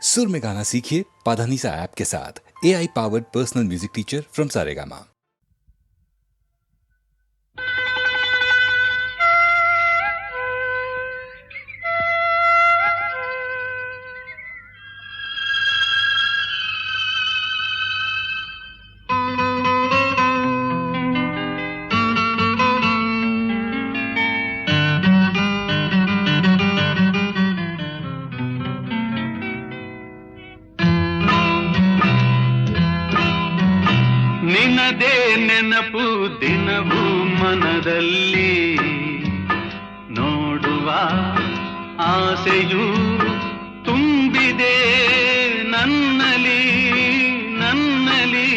सुर में गाना सीखिए पाधानीसा ऐप के साथ। AI powered personal music teacher from Saregama. ನಿನದೇ ನೆನಪು ದಿನವೂ ಮನದಲ್ಲಿ ನೋಡುವ ಆಸೆಯು ತುಂಬಿದೆ ನನ್ನಲ್ಲಿ ನನ್ನಲ್ಲಿ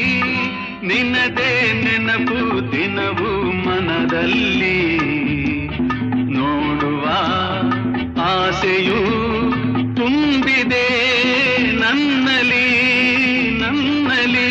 ನಿನದೇ ನೆನಪು ದಿನವೂ ಮನದಲ್ಲಿ ನೋಡುವ ಆಸೆಯು ತುಂಬಿದೆ ನನ್ನಲ್ಲಿ ನನ್ನಲ್ಲಿ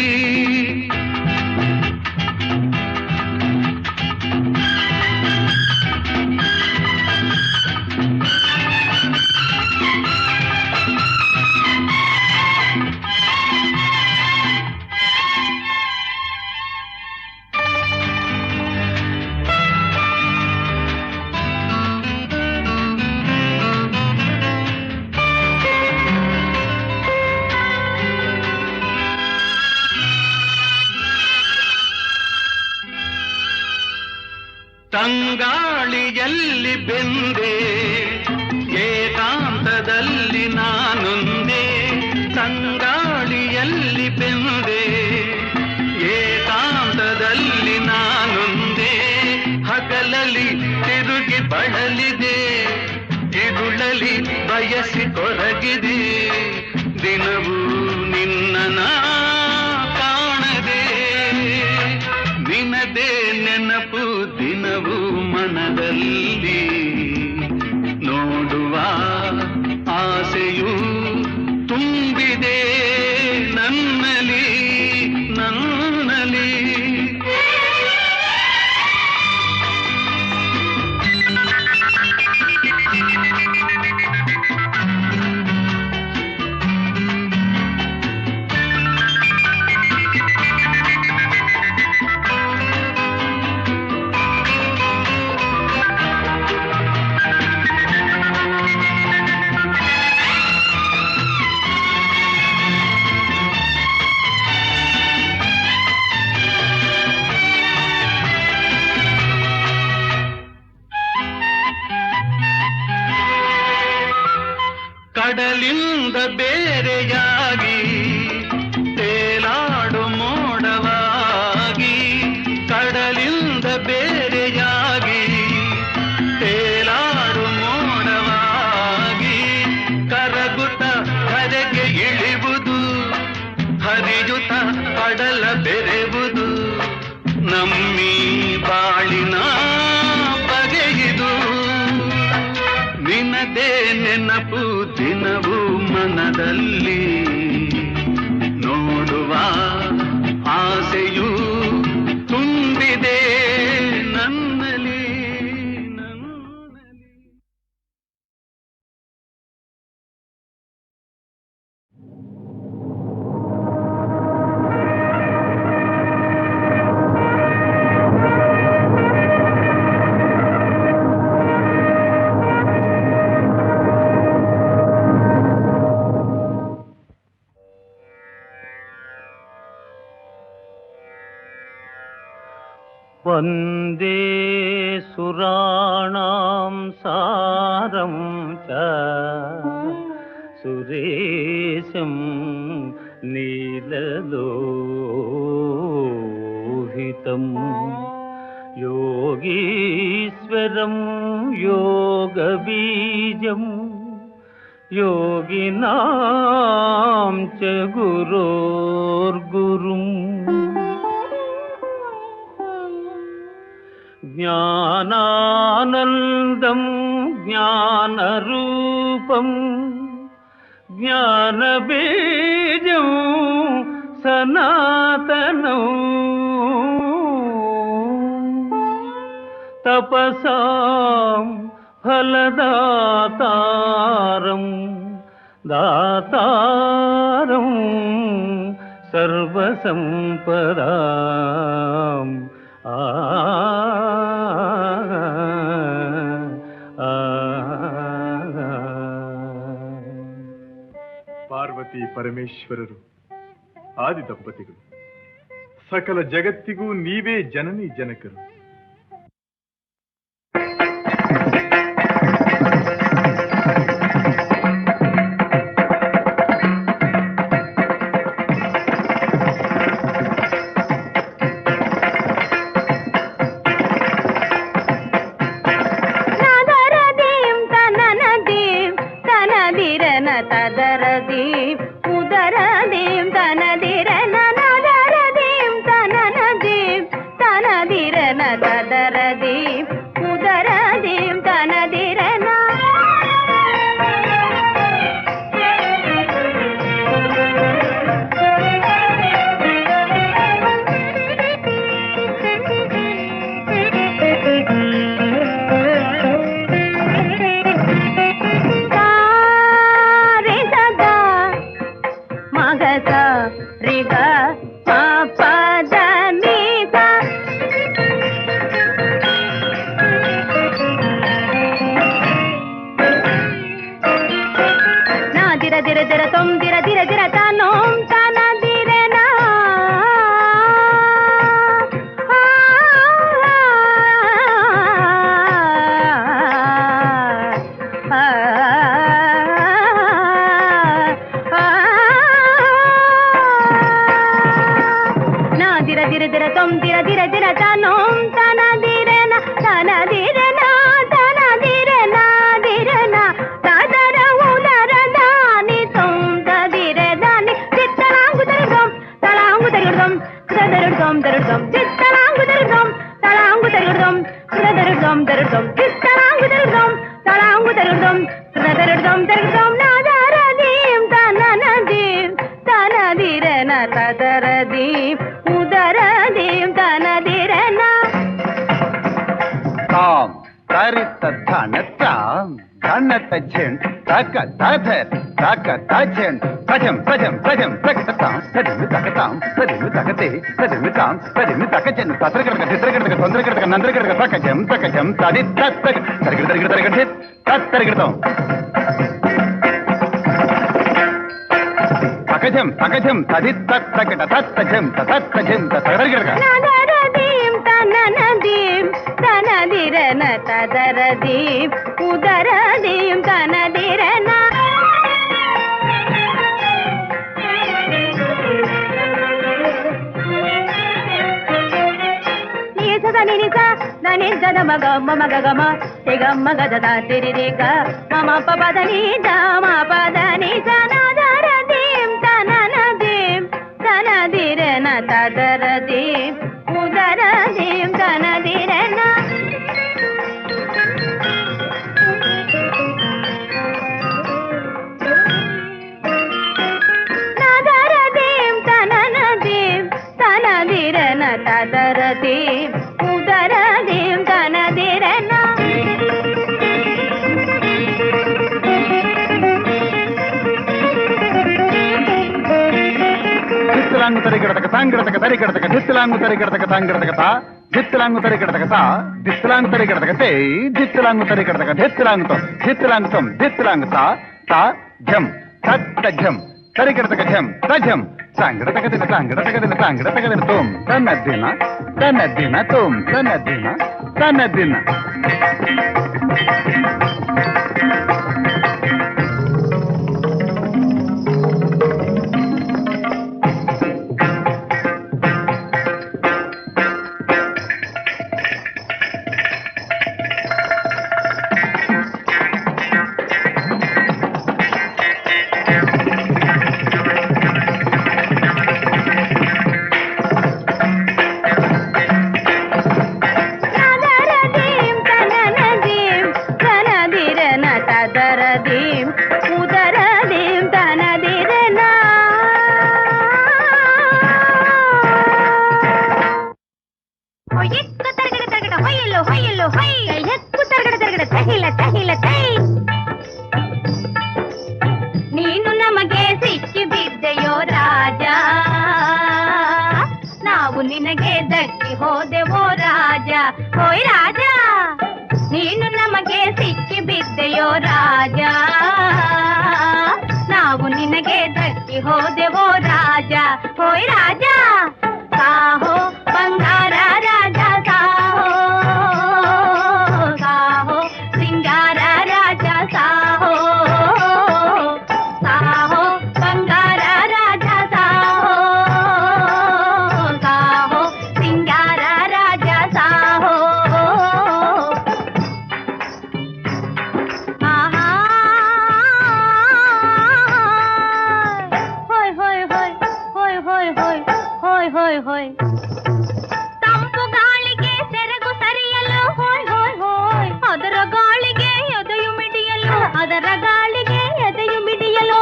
ತಂಗಾಳಿಯಲ್ಲಿ ಬೆಂದೆ ಏಕಾಂತದಲ್ಲಿ ನಾನೊಂದೇ ತಂಗಾಳಿಯಲ್ಲಿ ಬೆಂದೆ ಏಕಾಂತದಲ್ಲಿ ನಾನೊಂದೇ ಹಗಲಲ್ಲಿ ತಿರುಗಿ ಬಳಲಿದೆ ಇರುಳಲಿ ಬಯಸಿ ಕೊರಗಿದೆ ದಿನವೂ ನಿನ್ನ ಕಾಣದೆ ನಿನದೇ ನೆನಪು ದಿನವೂ ಮನದಲ್ಲಿ ನೋಡುವ ಆಸೆಯು ತುಂಬಿದೆ ನನ್ನಲ್ಲಿ ನನ್ನಲ್ಲಿ ಕಡಲಿಂದ ಬೇರೆಯಾಗಿ ತೇಲಾಡು ಮೋಡವಾಗಿ ಕಡಲಿಂದ ಬೇರೆಯಾಗಿ ತೇಲಾಡು ಮೋಡವಾಗಿ ಕರಗುತ್ತ ಕರೆಗೆ ಇಳಿವುದು ಹರಿಯುತ್ತ ಕಡಲ ಬೆರೆವುದು ನಮ್ಮಿ ಬಾಳಿನ ಬಗೆಯಿದು ನಿನದೇ ನೆನಪು ದಿನವೂ ಮನದಲ್ಲಿ ನೋಡುವ ಆಸೆಯು ತುಂಬಿದೆ ನನ್ನಲ್ಲಿ ನನ್ನಲ್ಲಿ वन्दे सुराणां सारं च सुरेशं नीललोहितं योगीश्वरं योगबीजं योगिनां च गुरोर्गुरुम् ज्ञानानन्दं ज्ञानरूपं ज्ञानबीजं सनातनं तपसां फलदातारं దాతారం సర్వసంపదాం ఆ ಪಾರ್ವತಿ ಪರಮೇಶ್ವರರು ಆದಿ ದಂಪತಿಗಳು. ಸಕಲ ಜಗತ್ತಿಗೂ ನೀವೇ ಜನನಿ ಜನಕರು. ತದರದೀಂ ಉದರದೀಂ ತನದಿರನ ನದರದೀಂ ತನನದೀಂ ತನದಿರನ ತದರದೀಂ ಉದರದೀಂ ತನದಿರನ ನದರದೀಂ ತನನದೀಂ ತನದಿರನ ಹೋಯ್ ರಾಜ ನೀನು ನಮಗೆ ಸಿಕ್ಕಿ ಬಿದ್ದೆಯೋ ರಾಜ ನಾವು ನಿನಗೆ ದಕ್ಕಿ ಹೋದೆವೋ ರಾಜ ಹೋಯ್ ರಾಜ ಸಾಹೋ ಬಂಗಾರ ರಾಜ ಸಾಹೋ ಸಾಹೋ ಸಿಂಗಾರ ರಾಜ ಸಾಹೋ ಸಾಹೋ ಬಂಗಾರ ರಾಜ ಸಾಹೋ ಸಾಹೋ ಸಿಂಗಾರ ರಾಜ ಸಾಹೋ ಆಹಾ ಹೋಯ್ ಹೋಯ್ ಹೋಯ್ ಹೋಯ್ ಹೋಯ್ ಹೋಯ್ ಹೋಯ್ ಹೋಯ್ ಹೋಯ್ ತಂಪು ಗಾಳಿಗೆ ಸೆರಗು ಸರಿಯಲು ಹೋಯ್ ಹೋಯ್ ಹೋಯ್ ಅದರ ಗಾಳಿಗೆ ಎದೆಯು ಮಿಡಿಯಲು ಅದರ ಗಾಳಿಗೆ ಎದೆಯು ಮಿಡಿಯಲು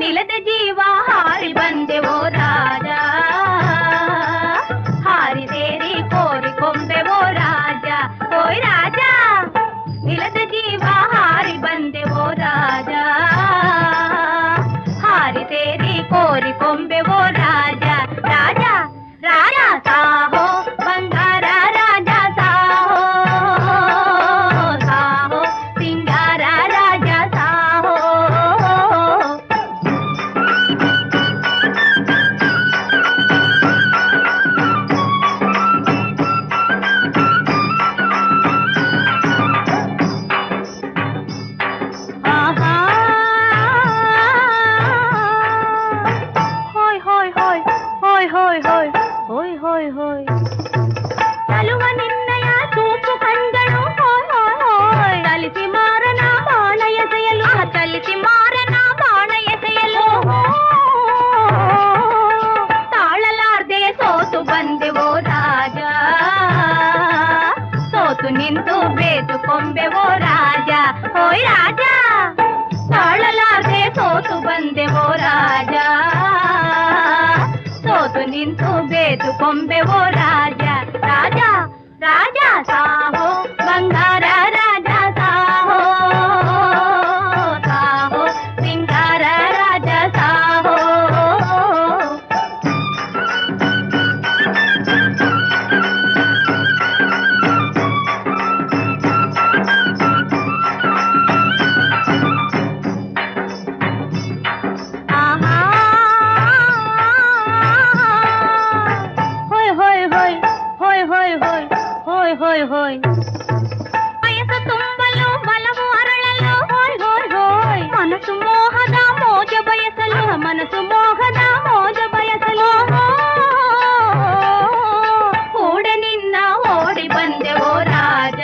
ನಿಲದ ಜೀವ ಹಾರಿ ಬಂದೆವೋ ರಾಜ ಹಾರಿ ಸೇರಿ ಕೋರಿ ಕೊಂಬೆವೋ ರಾಜ ಹೋಯ್ ರಾಜ ನಿಲದ ಜೀವ ಹಾರಿ ಬಂದೆವೋ ರಾಜ ಹಾರಿ ಸೇರಿ ಕೋರಿ ಕೊಂಬೆವೋ ರಾಜ ರಾಜ ರಾಜ ಸಾಹೋ ಬಂಗಾರ ರಾಜ ಸಾಹೋ ಸಾಹೋ ಸಿಂಗಾರ ರಾಜ ಸಾಹೋ ಆಹಾ ಹೋಯ್ ಹೋಯ್ ಹೋಯ್ ಹೋಯ್ ಹೋಯ್ ಹೋಯ್ ಹೋಯ್ ಹೋಯ್ ಹೋಯ್ ಚಲುವ ನಿನ್ನಯ ಚೂಪು ಕಣ್ಗಳು ಹೋಯ್ ಹೋಯ್ ಹೋಯ್ ಚಲಿಸಿ ಮಾರನ ಬಾಣ ಎಸೆಯಲು ಚಲಿಸಿ ಮಾರನ ಬಾಣ ಎಸೆಯಲು ತಾಳಲಾರ್ದೆ ಸೋತು ಬಂದೆವೋ ರಾಜ ಸೋತು ನಿಂತು ಬೇತು ಕೊಂಬೆವೋ ರಾಜ ಹೋಯ್ ರಾಜ ತಾಳಲಾರ್ದೆ ಸೋತು ಬಂದೆವೋ ರಾಜ ಸೋತು ನಿಂತು ಬೇತು ಕೊಂಬೆವೋ ರಾಜ ರಾಜ ರಾಜ ಸಾಹೋ ಬಂಗಾರ ರಾಜ ಸಾಹೋ ಸಾಹೋ ಸಿಂಗಾರ ರಾಜ ಸಾಹೋ ಆಹಾ ಹೋಯ್ ಹೋಯ್ ಹೋಯ್ ಹೋಯ್ ಹೋಯ್ ಹೋಯ್ ಹೋಯ್ ಹೋಯ್ ಹೋಯ್ ವಯಸ್ಸು ತುಂಬಲು ಬಲವು ಅರಳಲು ಹೋಯ್ ಹೋಯ್ ಹೋಯ್ ಮನಸ್ಸು ಮೋಹದ ಮೋಜ ಬಯಸಲು ಮನಸ್ಸು ಮೋಹದ ಮೋಜ ಬಯಸಲು ಕೂಡ ನಿನ್ನ ಓಡಿ ಬಂದೆವೋ ರಾಜ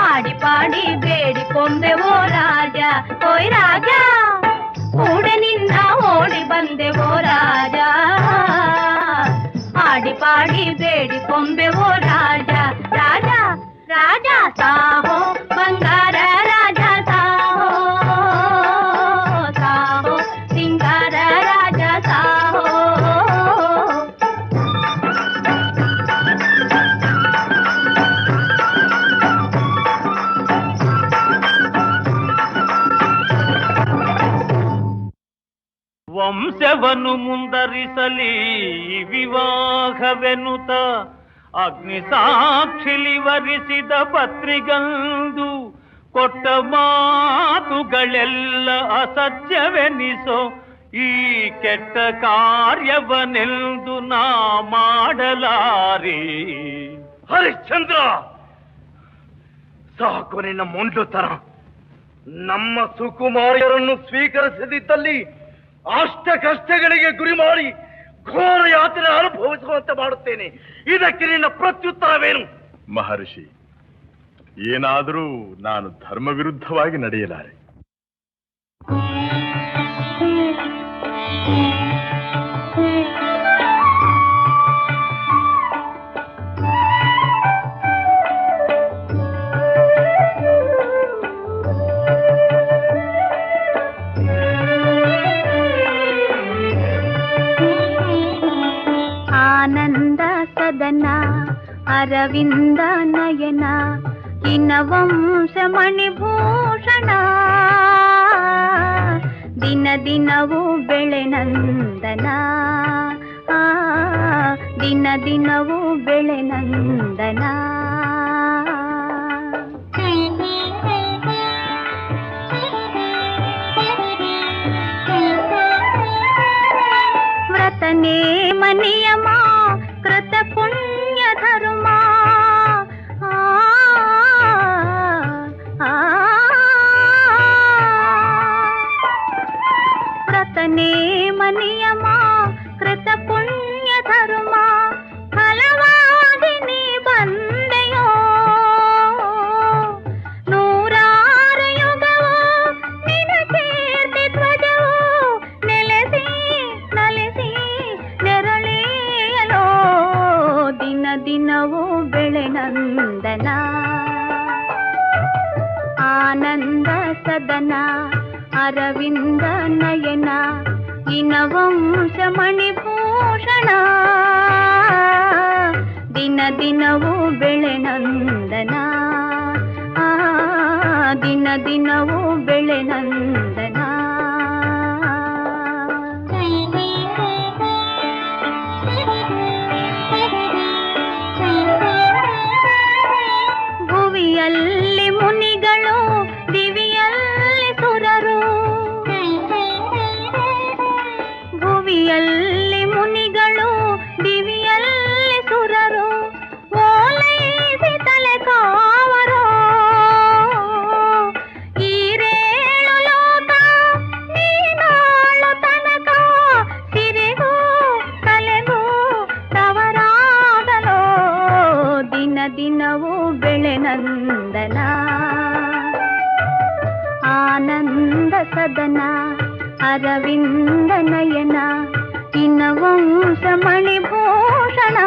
ಆಡಿ ಪಾಡಿ ಬೇಡಿ ಕೊಂಬೆವೋ ರಾಜ ಹೋಯ್ ರಾಜ ಕೂಡ ನಿನ್ನ ಓಡಿ ಬಂದೆವೋ ರಾಜ ಆಡಿ ಪಾಡಿ ಬೇಡಿ ಕೊಂಬೆವೋ ರಾಜ ರಾಜ ರಾಜ ಸಾಹೋ ಬಂಗಾರ ರಾಜ ಸಾಹೋ ಸಾಹೋ ಸಿಂಗಾರ ರಾಜ ಸಾಹೋ ವಂಶವನ್ನು ಮುಂದರಿಸಲಿ ವಿವಾಹವೆನುತ ಅಗ್ನಿ ಸಾಕ್ಷಿಲಿ ವರಿಸಿದ ಪತ್ರಿಗಂದು ಕೊಟ್ಟ ಮಾತುಗಳೆಲ್ಲ ಅಸತ್ಯವೆನಿಸೋ ಈ ಕೆಟ್ಟ ಕಾರ್ಯವನೆಂದು ನಾ ಮಾಡಲಾರೆ. ಹರಿಶ್ಚಂದ್ರ, ಸಾಕು ನಿನ್ನ ಮೊಂಡುತನ. ನಮ್ಮ ಸುಕುಮಾರಿಯರನ್ನು ಸ್ವೀಕರಿಸದಿದ್ದಲ್ಲಿ ಅಷ್ಟ ಕಷ್ಟಗಳಿಗೆ ಗುರಿ ಮಾಡಿ ಘೋರ ಯಾತ್ರೆ ಅನುಭವಿಸುವಂತೆ ಮಾಡುತ್ತೇನೆ. ಇದಕ್ಕೆ ನಿನ್ನ ಪ್ರತ್ಯುತ್ತರವೇನು? ಮಹರ್ಷಿ, ಏನಾದರೂ ನಾನು ಧರ್ಮ ವಿರುದ್ಧವಾಗಿ ನಡೆಯಲಾರೆ. ಆನಂದ ಸದನ ಅರವಿಂದ ನಯನ ಹಿನವಂಶ ಮಣಿಭೂಷಣ ದಿನ ದಿನವೂ ಬೆಳೆ ನಂದನ ದಿನ ದಿನವೂ ಬೆಳೆ ನಂದನ. ವ್ರತನೇ ಮನಿಯಮ ಕೃತ ಪುಣ್ಯ ಧರ್ಮ. ವ್ರತನೇ ಮನಿಯಮ ಕೃತ ಪುಣ್ಯ ಧರ್ಮ. ಫಲವಾಗಿ ನೀ ಬಂದೆಯೋ ನೂರಾರು ಯುಗವೋ ನಿನ ಕೀರ್ತಿ ಧ್ವಜವೋ ನೆಲೆಸಿ ನಲಿಸಿ ನೆರಳಿಯಲೋ ದಿನ ದಿನವೂ ಬೆಳೆ ನಂದನ. ಆನಂದ ಸದನ ಅರವಿಂದ ನಯನ ಇನವಂಶ ಮಣಿಭೂಷಣ. ದಿನ ದಿನವೂ ಬೆಳೆ ನಂದನ. ದಿನ ದಿನವೂ ಬೆಳೆ ನಂದನ. ಭುವಿಯಲ್ಲಿ ಮುನಿಗಳು ದಿವಿಯಲ್ಲಿ ಸುರರು. ಭುವಿಯಲ್ಲಿ ಮುನಿಗಳು ದಿವಿಯಲ್ಲಿ ಸುರರು. ಓಲೈಸಿ ತಲೆ ಕಾವರು ಈರೇಳು ಲೋಕ ನೀನಾಳು ತನಕ. ಸಿರಿಗೂ ಕಲೆಗೂ ತವರಾಗಲೋ ದಿನ ದಿನವೂ ಬೆಳೆ ನಂದನ. ಆನಂದ ಸದನ ಅರವಿಂದ ನಯನ ಇನವಂಶ ಮಣಿಭೂಷಣ.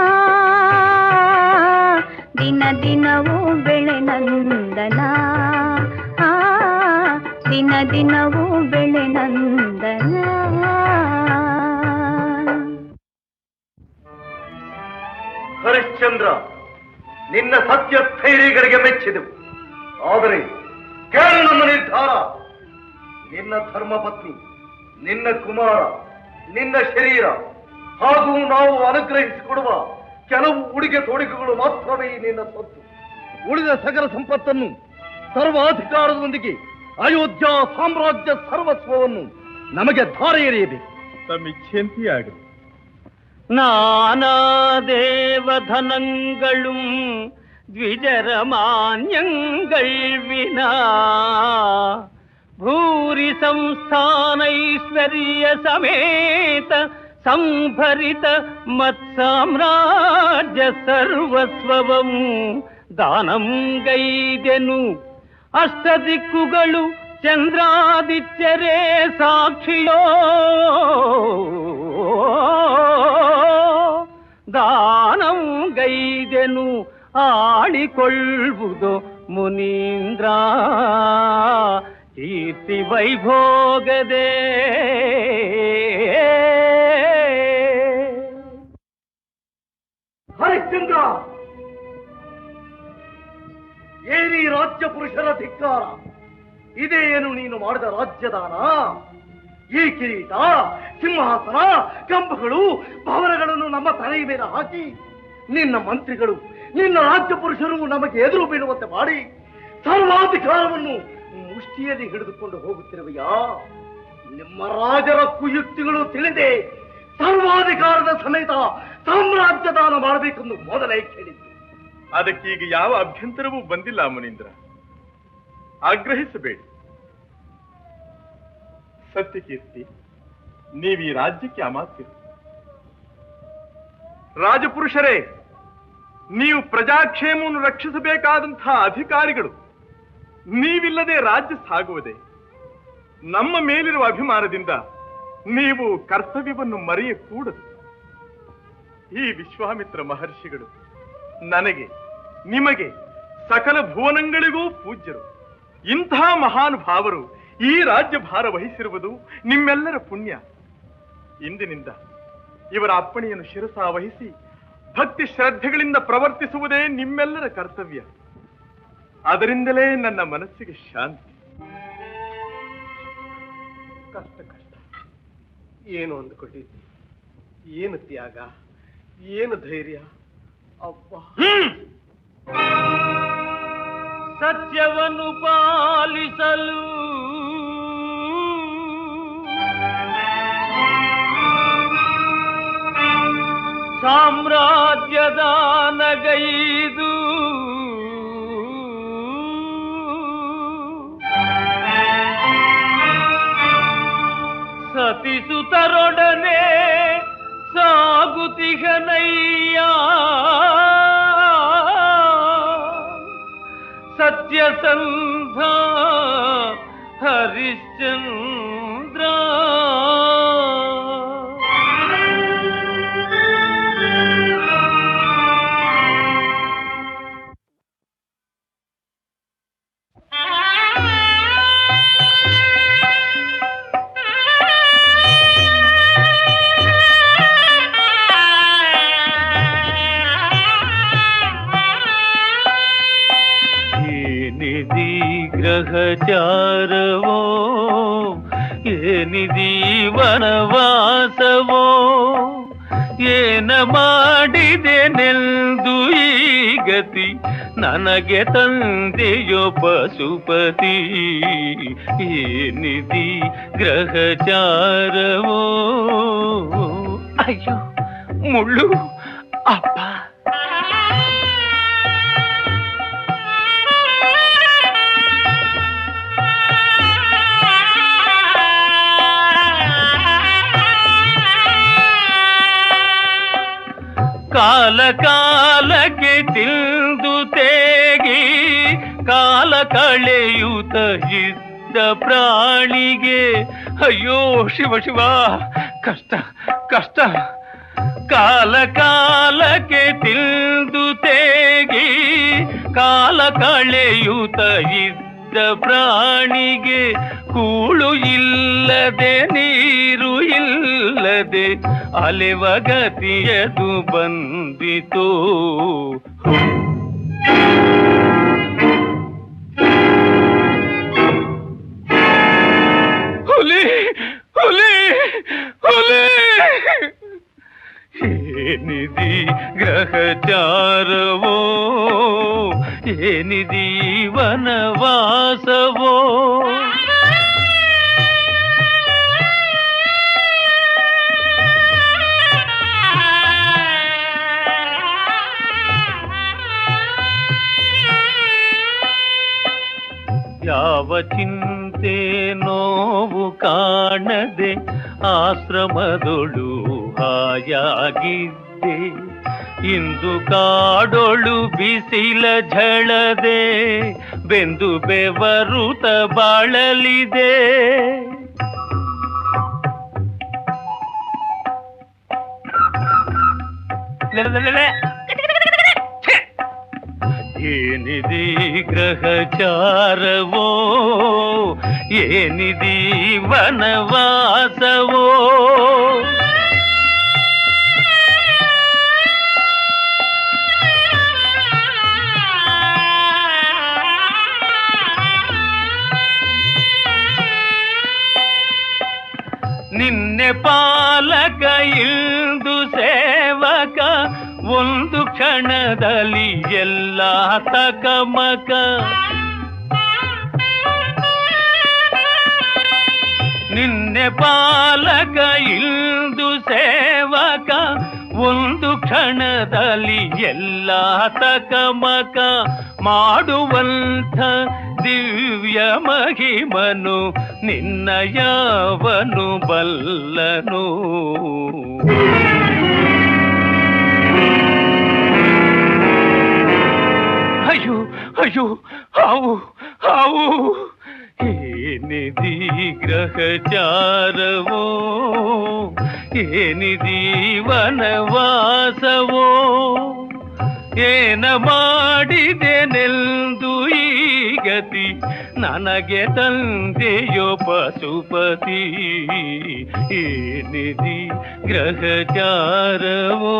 ದಿನ ದಿನವೂ ಬೆಳೆ ನಂದನ. ದಿನ ದಿನವೂ ಬೆಳೆ ನಂದನ. ಹರಿಶ್ಚಂದ್ರ, ನಿನ್ನ ಸತ್ಯ ಸ್ಥೈರ್ಯಗಳಿಗೆ ಮೆಚ್ಚಿದೆವು. ಆದರೆ ಕೇಳು ನಮ್ಮ ನಿರ್ಧಾರ. ನಿನ್ನ ಧರ್ಮಪತ್ನಿ, ನಿನ್ನ ಕುಮಾರ, ನಿನ್ನ ಶರೀರ ಹಾಗೂ ನಾವು ಅನುಗ್ರಹಿಸಿಕೊಡುವ ಕೆಲವು ಉಡುಗೆ ತೊಡುಗೆಗಳು ಮಾತ್ರವೇ ನಿನ್ನ ಸ್ವತ್ತು. ಉಳಿದ ಸಕಲ ಸಂಪತ್ತನ್ನು ಸರ್ವಾಧಿಕಾರದೊಂದಿಗೆ ಅಯೋಧ್ಯ ಸಾಮ್ರಾಜ್ಯ ಸರ್ವಸ್ವವನ್ನು ನಮಗೆ ಧಾರೆ ಎರೆಯಬೇಕು. ತಮ್ಮಿಚ್ಛೆಂತಿಯಾಗಲಿ. நானா தேவதனங்களும் த்விஜரமான்யங்கள் வினா பூரி ಸಂಸ್ಥಾನೈಶ್ವರ್ಯ ಸಮೇತ ಸಂಭರಿತ ಮತ್ಸಾಮ್ರಾಜ್ಯ ಸರ್ವಸ್ವವಂ ದಾನಂ ಗೈದೆನು. ಅಷ್ಟದಿಕ್ಕುಗಳು ಚಂದ್ರಾದಿತ್ಯರೇ ಸಾಕ್ಷಿಯೋ ದಾನಂ ಗೈದೆನು ಆಳಿಕೊಳ್ಳುವುದು ಮುನೀಂದ್ರ ಕೀರ್ತಿ ವೈಭೋಗದೇ. ಹರಿಶ್ಚಂದ್ರ, ಏನಿ ರಾಜ್ಯ ಪುರುಷರ ಧಿಕ್ಕಾರ! ಇದೇನು ನೀನು ಮಾಡಿದ ರಾಜ್ಯದಾನ? ಈ ಕಿರೀಟ, ಸಿಂಹಾಸನ, ಕಂಬಗಳು, ಭವನಗಳನ್ನು ನಮ್ಮ ತಲೆಯ ಮೇಲೆ ಹಾಕಿ ನಿನ್ನ ಮಂತ್ರಿಗಳು, ನಿನ್ನ ರಾಜ್ಯ ಪುರುಷರು ನಮಗೆ ಎದುರು ಬೀಳುವಂತೆ ಮಾಡಿ ಸರ್ವಾಧಿಕಾರವನ್ನು ಮುಷ್ಟಿಯಲ್ಲಿ ಹಿಡಿದುಕೊಂಡು ಹೋಗುತ್ತಿರುವೆಯಾ? ನಿಮ್ಮ ರಾಜರ ಕುಯುಕ್ತಿಗಳು ತಿಳಿದೆ ಸರ್ವಾಧಿಕಾರದ ಸಮೇತ ಸಾಮ್ರಾಜ್ಯದಾನ ಮಾಡಬೇಕೆಂದು ಮೊದಲೇ ಕೇಳಿದ್ದು. ಅದಕ್ಕೀಗ ಯಾವ ಅಭ್ಯಂತರವೂ ಬಂದಿಲ್ಲ ಮುನೀಂದ್ರ. ಆಗ್ರಹಿಸಬೇಡಿ. ಸತ್ಯಕೀರ್ತಿ, ನೀವೀ ರಾಜ್ಯಕ್ಕೆ ಅಮಾತ್ಯರು. ರಾಜಪುರುಷರೇ, ನೀವು ಪ್ರಜಾಕ್ಷೇಮವನ್ನು ರಕ್ಷಿಸಬೇಕಾದಂತಹ ಅಧಿಕಾರಿಗಳು. ನೀವಿಲ್ಲದೆ ರಾಜ್ಯ ಸಾಗುವುದೇ? ನಮ್ಮ ಮೇಲಿರುವ ಅಭಿಮಾನದಿಂದ ನೀವು ಕರ್ತವ್ಯವನ್ನು ಮರೆಯಕೂಡದು. ಈ ವಿಶ್ವಾಮಿತ್ರ ಮಹರ್ಷಿಗಳು ನನಗೆ, ನಿಮಗೆ, ಸಕಲ ಭುವನಗಳಿಗೂ ಪೂಜ್ಯರು. ಇಂಥ ಮಹಾನುಭಾವರು ಈ ರಾಜ್ಯಭಾರ ವಹಿಸಿರುವುದು ನಿಮ್ಮೆಲ್ಲರ ಪುಣ್ಯ. ಇಂದಿನಿಂದ ಇವರ ಅಪ್ಪಣೆಯನ್ನು ಶಿರಸಾವಹಿಸಿ ಭಕ್ತಿ ಶ್ರದ್ಧೆಗಳಿಂದ ಪ್ರವರ್ತಿಸುವುದೇ ನಿಮ್ಮೆಲ್ಲರ ಕರ್ತವ್ಯ. ಅದರಿಂದಲೇ ನನ್ನ ಮನಸ್ಸಿಗೆ ಶಾಂತಿ. ಕಷ್ಟ ಏನು ಅಂದುಕೊಂಡಿದ್ದಿ? ಏನು ತ್ಯಾಗ, ಏನು ಧೈರ್ಯ ಅಪ್ಪ. ಸತ್ಯವನ್ನು ಪಾಲಿಸಲು ಸಾಮ್ರಾಜ್ಯದ ನಗೈದು ಸತಿಸುತರೊಡನೆ ಸಾಗುತಿಗನಯ್ಯ ಸತ್ಯಸಂಧ ಹರಿಶ್ಚಂದ್ರ. ಏನಿದಿ ಗ್ರಹಚಾರವೋ ಏನಿದಿ ವನವಾಸವೋ ಏನ ಮಾಡಿದೆನೆಂದು ಈ ಗತಿ ನನಗೆ ತಂದೆಯೋ ಪಶುಪತಿ. ಏನಿದಿ ಗ್ರಹಚಾರವೋ. ಅಯ್ಯೋ ಮುಳ್ಳು ಅಪ್ಪ. ಕಾಲ ಕಾಲಕ್ಕೆ ತಿಂದು ತೇಗಿ ಕಾಲ ಕಳೆಯುತ್ತ ಇದ್ದ ಪ್ರಾಣಿಗೆ ಅಯ್ಯೋ ಶಿವ ಶಿವ ಕಷ್ಟ ಕಷ್ಟ. ಕಾಲ ಕಾಲಕ್ಕೆ ತಿಂದು ತೇಗಿ ಕಾಲ ಕಳೆಯುತ್ತ ಇದ್ದ ಪ್ರಾಣಿಗೆ ಕೂಳು ಇಲ್ಲದೆ ನೀರು ಇಲ್ಲದೆ ಅಲೆವ ಗತಿಯದು ಬಂದಿತು. ಹುಲಿ ಹುಲಿ ಹುಲಿ. ಏನಿದಿ ಗ್ರಹಚಾರವೋ ಏನಿದಿ ವನವಾಸವೋ. ಯಾವ ಚಿಂತೆ ನೋವು ಕಾಣದೆ ಆಶ್ರಮದೊಳು ಹಾಯಾಗಿದ್ದೆ. ಇಂದು ಕಾಡೊಳು ಬಿಸಿಲ ಝಳದೆ ಬೆಂದು ಬೆವರುತ ಬಾಳಲಿದೆ. ಏನಿದಿ ಗ್ರಹಚಾರವೋ ಏನಿದಿ ವನವಾಸವೋ. ನಿನ್ನೆ ಪಾಲಕ ಇಂದು ಸೇವಕ ಒಂದು ಕ್ಷಣದಲ್ಲಿ ಎಲ್ಲ ತಕಮಕ. ನಿನ್ನೆ ಪಾಲಕ ಇಂದು ಸೇವಕ ಒಂದು ಕ್ಷಣದಲ್ಲಿ ಎಲ್ಲ ತಕಮಕ ಮಾಡುವಂಥ ದಿವ್ಯ ಮಹಿಮನು ನಿನ್ನ ಯಾವನು ಬಲ್ಲನು. ಅಯ್ಯೋ ಅಯ್ಯೋ ಹಾವು ಹಾವು. ಏನಿದಿ ಗ್ರಹಚಾರವೋ ಏನಿದಿ ವನವಾಸವೋ. ಏನ ಮಾಡಿದೆನೆಂದು ಈ ಗತಿ ನನಗೆ ತಂದೆಯೋ ಪಶುಪತಿ. ಏನಿದಿ ಗ್ರಹಚಾರವೋ.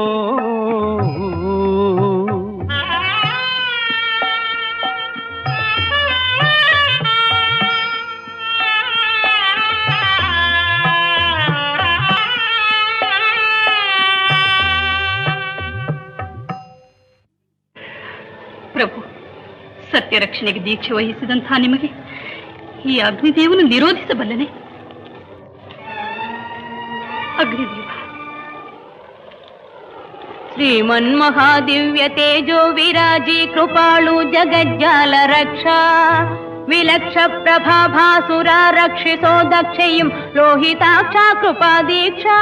ಸತ್ಯ ರಕ್ಷಣೆಗೆ ದೀಕ್ಷೆ ವಹಿಸಿದಂತಹ ನಿಮಗೆ ಈ ಅಗ್ನಿದೇವನು ನಿರೋಧಿಸಬಲ್ಲನೆ? ಅಗ್ನಿದೇವ ಶ್ರೀಮನ್ಮಹಾದಿವ್ಯ ತೇಜೋ ವಿರಾಜಿ ಕೃಪಾಳು ಜಗಜ್ಜಾಲ ರಕ್ಷಾ ವಿಲಕ್ಷ ಪ್ರಭಾಭಾಸುರ ರಕ್ಷಿಸೋ ದಕ್ಷೆಯಂ ಲೋಹಿತಾಕ್ಷ ಕೃಪಾ ದೀಕ್ಷಾ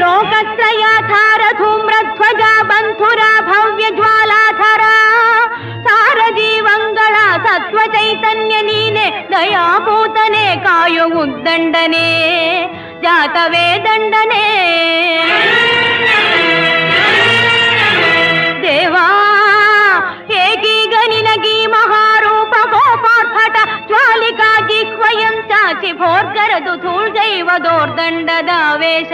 ಲೋಕತ್ರಯಾಧಾರ ಧೂಮ್ರಧ್ವಜ ಬಂಧುರ ಭವ್ಯ ಜ್ವಾಲಾಧರ ಸಾರ ಜೀವಂಗಳ ಸತ್ವ ಚೈತನ್ಯ ನೀನೆ ದಯಾಭೂತನೆ ಕಾಯೋ ಉದ್ದಂಡನೆ ಜಾತವೇ ದಂಡನೆ ದೇವಾ ಏಕೀಗ ನಿನಗೀ ಮಹಾರೂಪ ಗೋಪಾರ್ಭಟ ಜ್ವಾಲಿಕಾ ಜಿಹ್ವಯಂ ಚಾಚಿ ಭೋರ್ಗರದು ಧೂಳ್ಜೈವ ದೋರ್ದಂಡದಾವೇಶ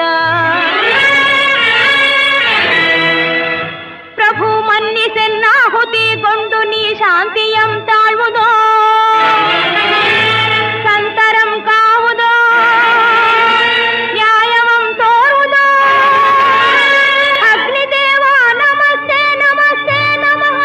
ಪ್ರಭು ಮನ್ನಿಸೆನ್ನಾಹುತಿಗೊಂಡು ನೀ ಶಾಂತಿಯಂ ತಾಳ್ವುದೋ ಸಂತರಂ ಕಾವುದೋ ನ್ಯಾಯವಂ ತೋರುವುದೋ ಅಗ್ನಿದೇವ ನಮಸ್ತೆ ನಮಸ್ತೆ ನಮಃ.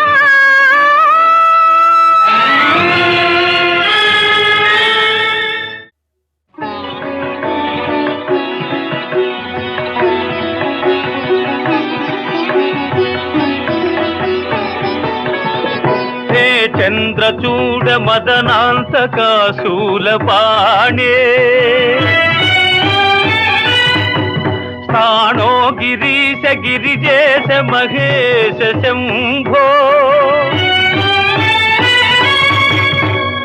ಹೇ ಚಂದ್ರಚೂಡ ಮದನಾಂತಕ ಶೂಲಪಾಣೆ ಸ್ಥಾಣೋ ಗಿರೀಶ ಗಿರಿಜೇಶ ಮಹೇಶ ಶಂಭೋ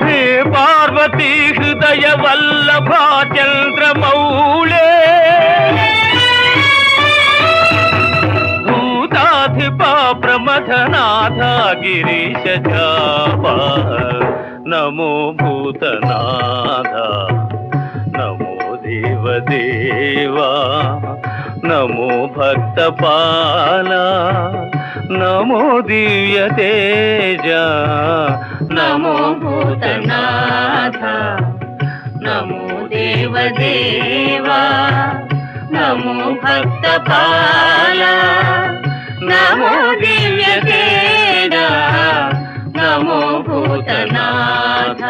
ಹೇ ಪಾರ್ವತಿ ಹೃದಯ ವಲ್ಲಭ ಚಂದ್ರಮೌಳೆ ಭೂತಾಧಿಪ ಪ್ರಮಥನಾಥ ಗಿರೀಶ ಜಾಪ ನಮೋ ಭೂತನಾಥ ನಮೋ ದೇವದೇವಾ ನಮೋ ಭಕ್ತಪಾಲ ನಮೋ ದಿವ್ಯ ತೇಜ ನಮೋ ಭೂತನಾಥ ನಮೋ ದೇವದೇವಾ ನಮೋ ಭಕ್ತಪಾಲ ನಮೋ ದಿವ್ಯ ತೇಜ ನಮೋ ಭೂತನಾಥ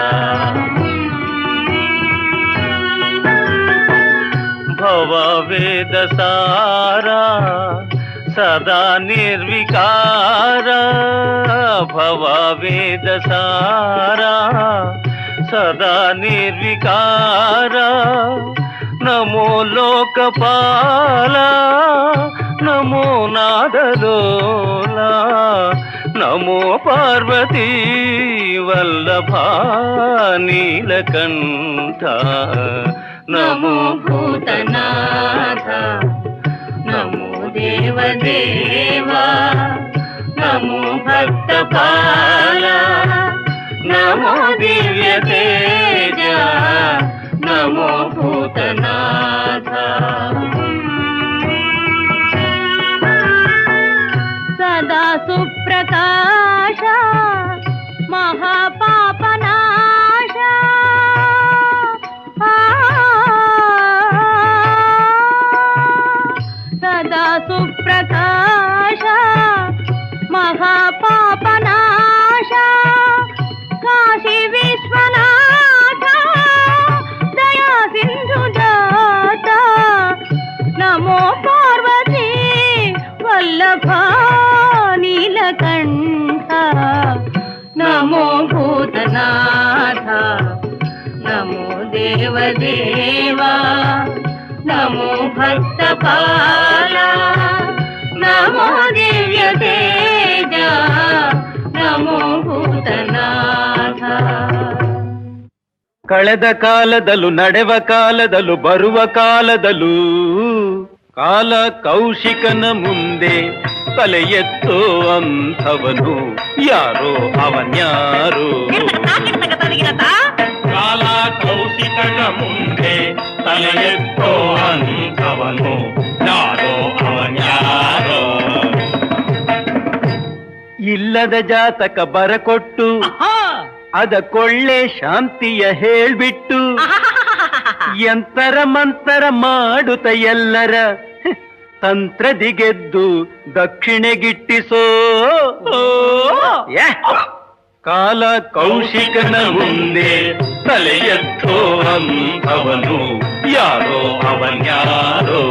ಭವ ವೇದ ಸಾರ ಸದಾ ನಿರ್ವಿಕಾರ ಭವ ವೇದ ಸಾರ ಸದಾ ನಿರ್ವಿಕಾರ ನಮೋ ಲೋಕಪಾಲ ನಮೋ ನಾದಲೋಲ ನಮೋ ಪಾರ್ವತಿ ವಲ್ಲಭ ನೀಲಕಂಠ ನಮೋ ಭೂತನಾಥ ನಮೋ ದೇವದೇವಾ ನಮೋ ಭಕ್ತಪಾಲ ನಮೋ ದಿವ್ಯ ತೇಜ ನಮೋ ಭೂತನಾಥ ಸದಾ ಸುಪ್ರಕಾಶ ಮಹಾಪಾಪನಾಶ ಸದಾ ಸುಪ್ರಕಾಶ ಮಹಾಪಾಪನಾಶ ಕಾಶಿ ವಿಶ್ವನಾಥ ದಯಾ ಸಿಂಧು ಜಾತ ನಮೋ ಪಾರ್ವತಿ ವಲ್ಲಭ ನೀಲಕಂಠ ನಮೋ ಭೂತನಾಥ ನಮೋ ದೇವದೇವಾ ನಮೋ ಭಕ್ತಪಾಲ ನಮೋ ದಿವ್ಯ ತೇಜ ನಮೋ ಭೂತನಾಥ. ಕಳೆದ ಕಾಲದಲ್ಲೂ ನಡೆವ ಕಾಲದಲ್ಲೂ ಬರುವ ಕಾಲದಲ್ಲೂ ಕಾಲ ಕೌಶಿಕನ ಮುಂದೆ ತಲೆ ಎತ್ತೋ ಅಂಥವನು ಯಾರೋ ಅವನ್ಯಾರೋ. ಕಾಲ ಕೌಶಿಕನ ಮುಂದೆ ತಲೆ ಎತ್ತೋ ಅಂಥವನು ಯಾರೋ ಅವನ್ಯಾರೋ. ಇಲ್ಲದ ಜಾತಕ ಬರಕೊಟ್ಟು ಅದಕ್ಕೊಳ್ಳೆ ಶಾಂತಿಯ ಹೇಳ್ಬಿಟ್ಟು ಯಂತರ ಮಂತರ ಮಾಡುತ್ತ ಎಲ್ಲರ ತಂತ್ರದಿಗೆದ್ದು ದಕ್ಷಿಣೆಗಿಟ್ಟಿಸೋ ಕಾಲ ಕೌಶಿಕನ ಮುಂದೆ ತಲೆ ಎತ್ತೋ ಅಂಥವನು ಯಾರೋ ಅವನ್ಯಾರೋ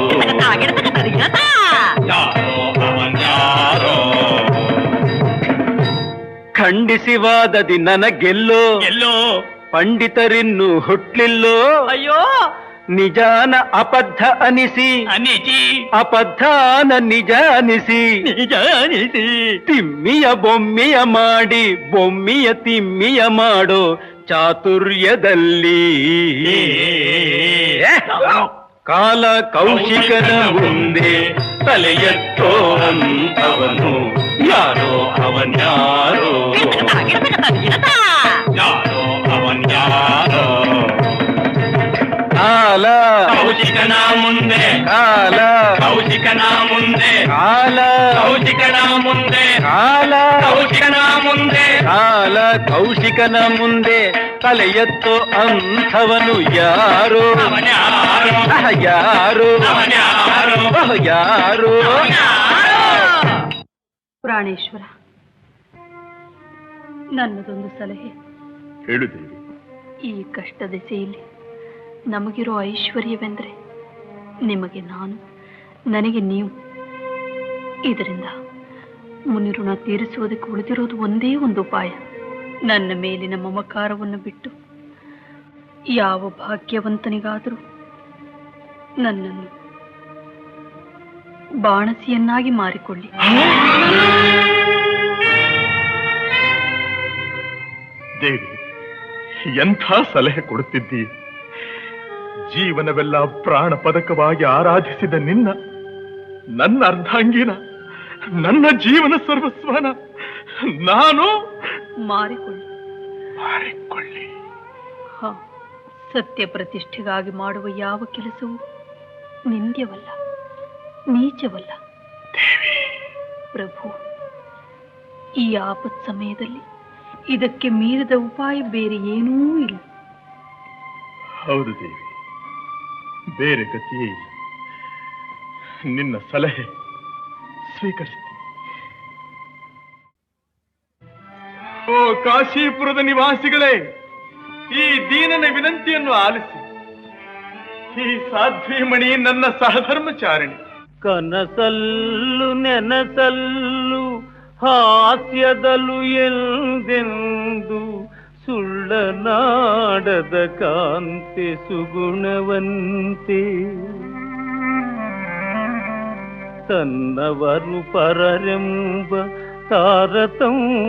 ಯಾರೋ ಅವನ್ಯಾರೋ ಖಂಡಿಸಿ ವಾದದಿ ನನಗೆಲ್ಲೋ ಎಲ್ಲೋ ಪಂಡಿತರಿನ್ನು ಹುಟ್ಲಿಲ್ಲೋ ಅಯ್ಯೋ ನಿಜಾನ ಅಬದ್ಧ ಅನಿಸಿ ಅನಿಸಿ ಅಬದ್ಧಾನ ನಿಜ ಅನಿಸಿ ನಿಜ ಅನಿಸಿ ತಿಮ್ಮಿಯ ಬೊಮ್ಮಿಯ ಮಾಡಿ ಬೊಮ್ಮಿಯ ತಿಮ್ಮಿಯ ಮಾಡೋ ಚಾತುರ್ಯದಲ್ಲಿ ಕಾಲ ಕೌಶಿಕನ ಮುಂದೆ ತಲೆ ಎತ್ತೋ ಅಂಥವನು ಯಾರೋ ಅವನ್ಯಾರೋ ಯಾರೋ ಅವನ್ಯಾರೋ ಕಾಲ ಕೌಶಿಕನ ಮುಂದೆ ಕಾಲ ಕೌಶಿಕನ ಮುಂದೆ ಕಾಲ ಕೌಶಿಕನ ಮುಂದೆ ಕಾಲ ಕೌಶಿಕನ ಮುಂದೆ ಕಾಲ ಕೌಶಿಕನ ಮುಂದೆ ತಲೆ ಎತ್ತೋ ಅಂಥವನು ಯಾರೋ ಯಾರೋ ಯಾರೋ ಪ್ರಾಣೇಶ್ವರ, ನನ್ನದೊಂದು ಸಲಹೆ. ಹೇಳುತ್ತೇವೆ. ಈ ಕಷ್ಟ ದೆಸೆಯಲ್ಲಿ ನಮಗಿರೋ ಐಶ್ವರ್ಯವೆಂದರೆ ನಿಮಗೆ ನಾನು, ನನಗೆ ನೀವು. ಇದರಿಂದ ಮುನಿಋಣ ತೀರಿಸುವುದಕ್ಕೆ ಉಳಿದಿರೋದು ಒಂದೇ ಒಂದು ಉಪಾಯ. ನನ್ನ ಮೇಲಿನ ಮಮಕಾರವನ್ನು ಬಿಟ್ಟು ಯಾವ ಭಾಗ್ಯವಂತನಿಗಾದರೂ ನನ್ನನ್ನು ಬಾಣಸಿಯನ್ನಾಗಿ ಮಾರಿಕೊಳ್ಳಿ. ದೇವಿ, ಎಂಥ ಸಲಹೆ ಕೊಡುತ್ತಿದ್ದೀ. ಜೀವನವೆಲ್ಲ ಪ್ರಾಣ ಪದಕವಾಗಿ ಆರಾಧಿಸಿದ ನಿನ್ನ, ನನ್ನ ಅರ್ಧಾಂಗಿನ, ನನ್ನ ಜೀವನ ಸರ್ವಸ್ವನ ನಾನು ಮಾರಿಕೊಳ್ಳಿ. ಮಾರಿಕೊಳ್ಳಿ? ಹ, ಸತ್ಯ ಪ್ರತಿಷ್ಠೆಗಾಗಿ ಮಾಡುವ ಯಾವ ಕೆಲಸವೂ ನಿಂದ್ಯವಲ್ಲ, ನೀಚವಲ್ಲ. ಪ್ರಭು, ಈ ಆಪತ್ ಸಮಯದಲ್ಲಿ ಇದಕ್ಕೆ ಮೀರಿದ ಉಪಾಯ ಬೇರೆ ಏನೂ ಇಲ್ಲ. ಹೌದು ದೇವಿ, ಬೇರೆ ಗತಿಯೇ ಇಲ್ಲ. ನಿನ್ನ ಸಲಹೆ ಸ್ವೀಕರಿಸಿ. ಓ ಕಾಶೀಪುರದ ನಿವಾಸಿಗಳೇ, ಈ ದೀನನ ವಿನಂತಿಯನ್ನು ಆಲಿಸಿ. ಈ ಸಾಧ್ವೀಮಣಿ ನನ್ನ ಸಹಧರ್ಮಚಾರಿಣಿ. ಕನಸಲ್ಲು ನೆನಸಲ್ಲು ಹಾಸ್ಯದಲು ಎಂದೆಂದು ಸುಳ್ಳನಾಡದ ಕಾಂತೆ ಸುಗುಣವಂತೆ, ತನ್ನವರು ಪರರೆಂಬ ತಾರತಮ್ಯವ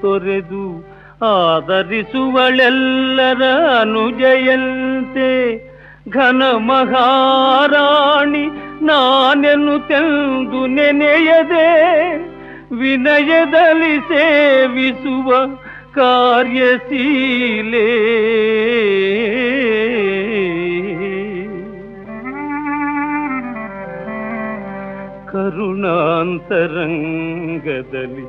ತೊರೆದು ಆದರಿಸುವಳೆಲ್ಲರ ಅನುಜಯಂತೆ, ಘನ ಮಹಾರಾಣಿ ನಾನೆನ್ನುತ್ತೆಂದು ನೆನೆಯದೆ ವಿನಯದಲ್ಲಿ ಸೇವಿಸುವ ಕಾರ್ಯಶೀಲೆ. ಕರುಣಾಂತರಂಗದಲ್ಲಿ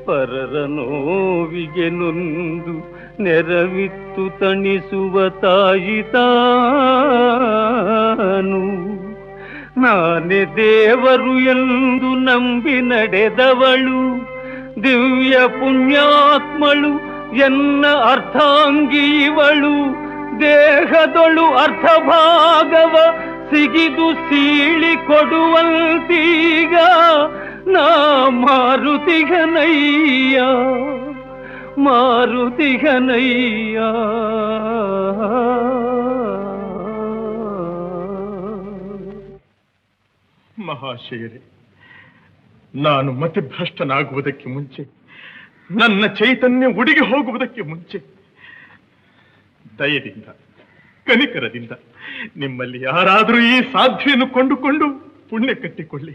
ಪರರ ನೋವಿಗೆ ನೊಂದು ನೆರವಿತ್ತು ತಣಿಸುವ ತಾಯಿ ತಾನು, ನಾನೇ ದೇವರು ಎಂದು ನಂಬಿ ನಡೆದವಳು, ದಿವ್ಯ ಪುಣ್ಯಾತ್ಮಳು ಎನ್ನ ಅರ್ಥಾಂಗಿ ಇವಳು. ದೇಹದೊಳು ಅರ್ಧಭಾಗವ ಸಿಗಿದು ಸೀಳಿ ಕೊಡುವಂತೀಗ ನಾ ಮಾರುತಿಗನಯ್ಯ, ಮಾರುತಿಗನಯ್ಯ. ಮಹಾಶಯರೇ, ನಾನು ಮತಿಭ್ರಷ್ಟನಾಗುವುದಕ್ಕೆ ಮುಂಚೆ, ನನ್ನ ಚೈತನ್ಯ ಉಡಿಗೆ ಹೋಗುವುದಕ್ಕೆ ಮುಂಚೆ, ದಯದಿಂದ ಕನಿಕರದಿಂದ ನಿಮ್ಮಲ್ಲಿ ಯಾರಾದರೂ ಈ ಸಾಧ್ವಿಯನ್ನು ಕೊಂಡುಕೊಂಡು ಪುಣ್ಯ ಕಟ್ಟಿಕೊಳ್ಳಿ.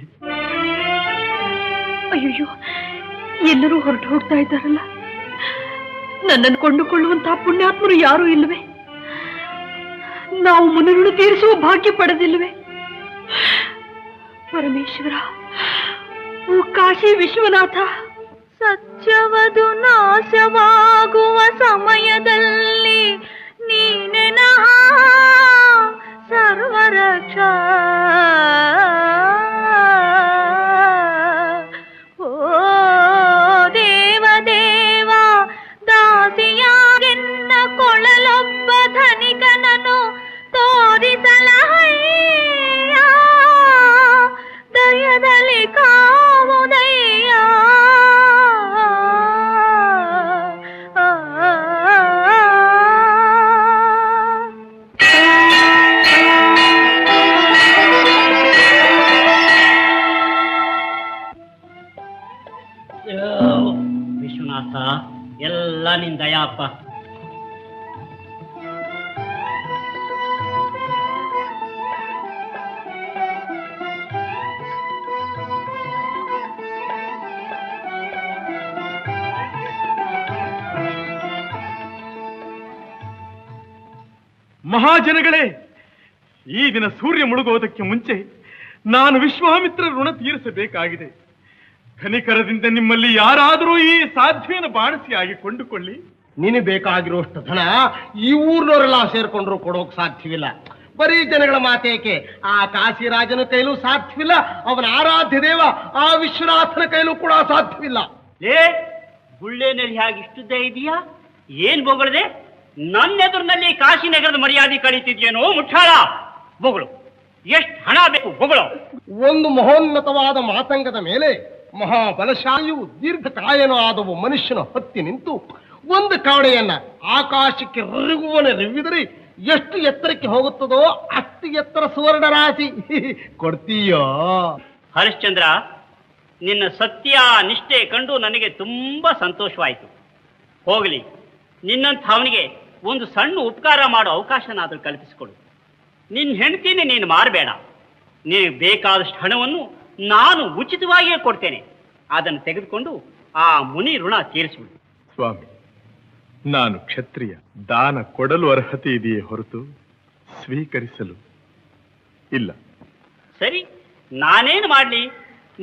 ಅಯ್ಯೋ, ಎಲ್ಲರೂ ಹೊರಟು ಹೋಗ್ತಾ ಇದ್ದಾರಲ್ಲ, ನನ್ನನ್ನು ಕೊಂಡುಕೊಳ್ಳುವಂತಹ ಪುಣ್ಯಾತ್ಮರು ಯಾರೂ ಇಲ್ಲವೇ? ನಾವು ಮುನಿಋಣ ತೀರಿಸುವ ಭಾಗ್ಯ ಪಡೆದಿಲ್ಲವೇ? ಪರಮೇಶ್ವರ, ಓ ಕಾಶಿ ವಿಶ್ವನಾಥ, ಸತ್ಯವದು ನಾಶವಾಗುವ ಸಮಯದಲ್ಲಿ ನೀನೆ ಸರ್ವರಕ್ಷ ಅಪ್ಪ. ಮಹಾಜನಗಳೇ, ಈ ದಿನ ಸೂರ್ಯ ಮುಳುಗುವುದಕ್ಕೆ ಮುಂಚೆ ನಾನು ವಿಶ್ವಾಮಿತ್ರ ಋಣ ತೀರಿಸಬೇಕಾಗಿದೆ. ಕನಿಕರದಿಂದ ನಿಮ್ಮಲ್ಲಿ ಯಾರಾದರೂ ಈ ಸಾಧ್ಯವನ್ನು ಬಾಣಿಸಿಯಾಗಿ ಕೊಂಡುಕೊಳ್ಳಿ. ನಿನಗೆ ಬೇಕಾಗಿರುವಷ್ಟು ಧನ ಈ ಊರ್ನವರೆಲ್ಲ ಸೇರ್ಕೊಂಡ್ರು ಕೊಡೋಕ್ ಸಾಧ್ಯವಿಲ್ಲ. ಬರೀ ಜನಗಳ ಮಾತೇಕೆ, ಆ ಕಾಶಿರಾಜನ ಕೈಲೂ ಸಾಧ್ಯವಿಲ್ಲ, ಅವನ ಆರಾಧ್ಯ ದೇವ ಆ ವಿಶ್ವನಾಥನ ಕೈಲೂ ಕೂಡ ಸಾಧ್ಯವಿಲ್ಲ. ಗುಳ್ಳೆನಲ್ಲಿ ಹಾಗೆ ಇಷ್ಟುದ್ದೇ ಇದೆಯಾ? ಏನ್ ಬೊಗಳದೆ? ನನ್ನೆದುರಿನಲ್ಲಿ ಕಾಶಿನಗರದ ಮರ್ಯಾದೆ ಕಳೀತಿದ್ಯೇನೋ ಮುಠಾಳ? ಬೊಗಳು, ಎಷ್ಟು ಹಣ ಬೇಕು ಬೊಗಳು? ಒಂದು ಮಹೋನ್ನತವಾದ ಮಾತಂಗದ ಮೇಲೆ ಮಹಾಬಲಶಾಲಿಯು ದೀರ್ಘಕಾಯನೂ ಆದವು ಮನುಷ್ಯನ ಹತ್ತಿ ನಿಂತು ಒಂದು ಕಾವಡೆಯನ್ನ ಆಕಾಶಕ್ಕೆ ರಿವ್ವಿದರೆ ಎಷ್ಟು ಎತ್ತರಕ್ಕೆ ಹೋಗುತ್ತದೋ ಅಷ್ಟು ಎತ್ತರ ಸುವರ್ಣ ರಾಶಿ ಕೊಡ್ತೀಯೋ? ಹರಿಶ್ಚಂದ್ರ, ನಿನ್ನ ಸತ್ಯ ನಿಷ್ಠೆ ಕಂಡು ನನಗೆ ತುಂಬಾ ಸಂತೋಷವಾಯಿತು. ಹೋಗಲಿ, ನಿನ್ನಂಥ ಅವನಿಗೆ ಒಂದು ಸಣ್ಣ ಉಪಕಾರ ಮಾಡೋ ಅವಕಾಶನಾದರೂ ಕಲ್ಪಿಸಿಕೊಡು. ನಿನ್ನ ಹೆಂಡತಿನೇ ನೀನು ಮಾರಬೇಡ. ನಿನಗೆ ಬೇಕಾದಷ್ಟು ಹಣವನ್ನು ನಾನು ಉಚಿತವಾಗಿಯೇ ಕೊಡ್ತೇನೆ. ಅದನ್ನು ತೆಗೆದುಕೊಂಡು ಆ ಮುನಿ ಋಣ ತೀರಿಸಿಬಿಡು. ಸ್ವಾಮಿ, ನಾನು ಕ್ಷತ್ರಿಯ. ದಾನ ಕೊಡಲು ಅರ್ಹತೆ ಇದೆಯೇ ಹೊರತು ಸ್ವೀಕರಿಸಲು ಇಲ್ಲ. ಸರಿ, ನಾನೇನು ಮಾಡಲಿ?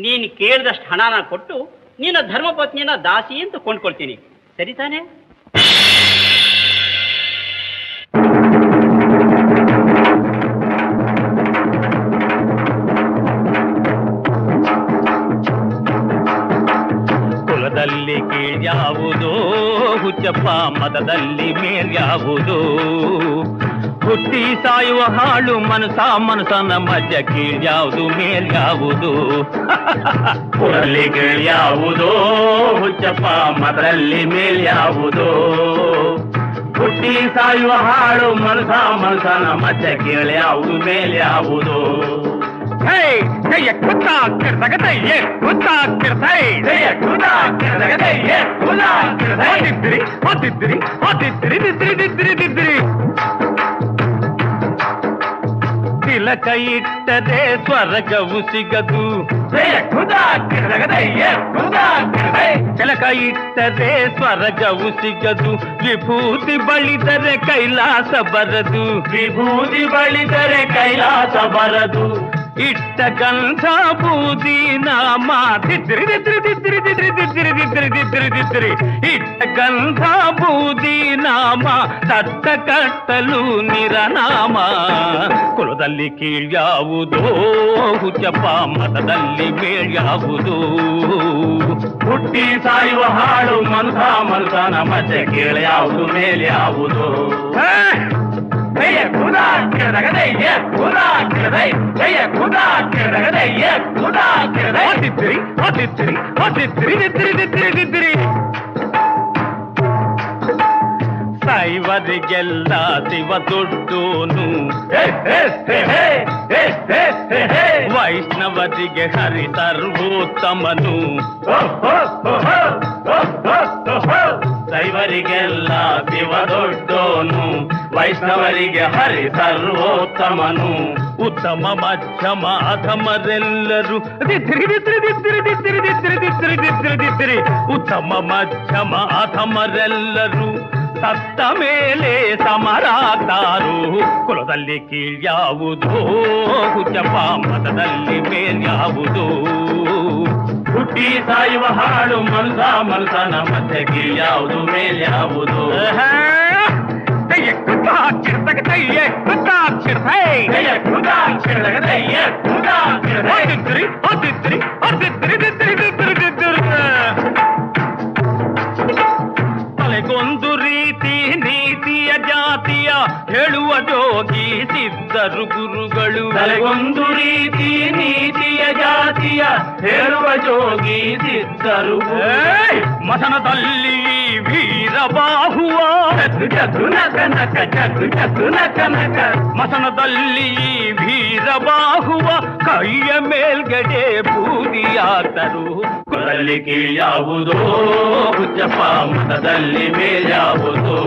ನೀನು ಕೇಳಿದಷ್ಟು ಹಣನ ಕೊಟ್ಟು ನಿನ್ನ ಧರ್ಮಪತ್ನಿಯನ್ನ ದಾಸಿ ಅಂತ ಕೊಂಡ್ಕೊಳ್ತೀನಿ. ಸರಿ ತಾನೇ? ಕುಲದಲ್ಲಿ ಕೀಳ್ಯಾವುದೋ ಹುಚ್ಚಪ್ಪ, ಮತದಲ್ಲಿ ಮೇಲ್ಯಾವುದೋ, ಹುಟ್ಟಿ ಸಾಯುವ ಹಾಳು ಮನಸನ ಮಧ್ಯ ಕೀಳ್ಯಾವುದು ಮೇಲ್ಯಾವುದು. ಕುಲದಲ್ಲಿ ಕೀಳ್ಯಾವುದೋ ಹುಚ್ಚಪ್ಪ, ಮತದಲ್ಲಿ ಮೇಲ್ಯಾವುದೋ, ಹುಟ್ಟಿ ಸಾಯುವ ಹಾಳು ಮನಸನ ಮಧ್ಯ ಕೀಳ್ಯಾವುದು ಮೇಲ್ಯಾವುದು. ತಿಲಕ ಇಟ್ಟರೆ ಸ್ವರ್ಗವು ಸಿಗದು, ತಿಲಕ ಇಟ್ಟರೆ ಸ್ವರ್ಗವು ಸಿಗದು, ವಿಭೂತಿ ಬಳಿದರೆ ಕೈಲಾಸ ಬರದು, ವಿಭೂತಿ ಬಳಿದರೆ ಕೈಲಾಸ ಬರದು. ಇಟ್ಟ ಗಂಧ ಬೂದಿ ನಾಮ ದಿದ್ರಿ ದಿದ್ರಿ ದಿದ್ರಿ ದಿದ್ರಿ ದಿದ್ರಿ ದಿದ್ರಿ ದಿದ್ರಿ ದಿದ್ರಿ, ಇಟ್ಟ ಗಂಧ ಬೂದಿ ನಾಮ ದತ್ತ ಕಟ್ಟಲು ನಿರನಾಮ. ಕುಲದಲ್ಲಿ ಕೀಳ್ಯಾವುದೋ ಹುಚ್ಚಪ್ಪ, ಮತದಲ್ಲಿ ಮೇಳ್ಯಾವುದೋ, ಹುಟ್ಟಿ ಸಾಯುವ ಹಾಳು ಮನಸನ ಮಧ್ಯೆ ಕೀಳ್ಯಾವುದು ಮೇಲ್ಯಾವುದು. ಸೈವರಿಗೆಲ್ಲ ಶಿವ ದೊಡ್ಡೋನು, ವೈಷ್ಣವರಿಗೆ ಹರಿ ಸರ್ವೋತ್ತಮನು. ಸೈವರಿಗೆಲ್ಲ ಶಿವ ದೊಡ್ಡೋನು, ವೈಷ್ಣವರಿಗೆ ಹರಿ ಸರ್ವೋತ್ತಮನು. ಉತ್ತಮ ಮಧ್ಯಮ ಅಧಮರೆಲ್ಲರೂ ದಿದ್ರಿ ದಿದ್ರಿ ದಿದ್ರಿ ದಿದ್ರಿ ದಿದ್ರಿ ದಿದ್ರಿ ದಿದ್ರಿ ದಿದ್ರಿ, ಉತ್ತಮ ಮಧ್ಯಮ ಅಧಮರೆಲ್ಲರೂ ಸತ್ತ ಮೇಲೆ ಸಮರಾತಾರು. ಕುಲದಲ್ಲಿ ಕೀಳ್ಯಾವುದೋ ಹುಚ್ಚಪ್ಪ, ಮತದಲ್ಲಿ ಮೇಲ್ಯಾವುದೋ, ಹುಟ್ಟಿ ಸಾಯುವ ಹಾಳು ಮನಸನ ಮಧ್ಯೆ ಕೀಳ್ಯಾವುದು ಮೇಲ್ಯಾವುದು. ತಲೆಗೊಂದು ರೀತಿ ನೀತಿಯ ಜಾತಿಯ ಹೇಳುವ ಜೋಗಿ ಸಿದ್ಧರು ಗುರುಗಳು. ತಲೆಗೊಂದು ರೀತಿ ನೀತಿಯ ಜಾತಿಯ ಹೇಳುವ ಜೋಗಿ ಸಿದ್ಧರು. ಮಸನದಲ್ಲಿ ವೀರಬಾಹುವ ಮಸನದಲ್ಲಿ ವೀರಬಾಹುವ ಕೈಯ ಮೇಲ್ಗಡೆ ಬೂದಿಯಾತರು. ಕುಲದಲ್ಲಿ ಕೀಳ್ಯಾವುದೋ ಹುಚ್ಚಪ್ಪ ಮತದಲ್ಲಿ ಮೇಲ್ಯಾವುದೋ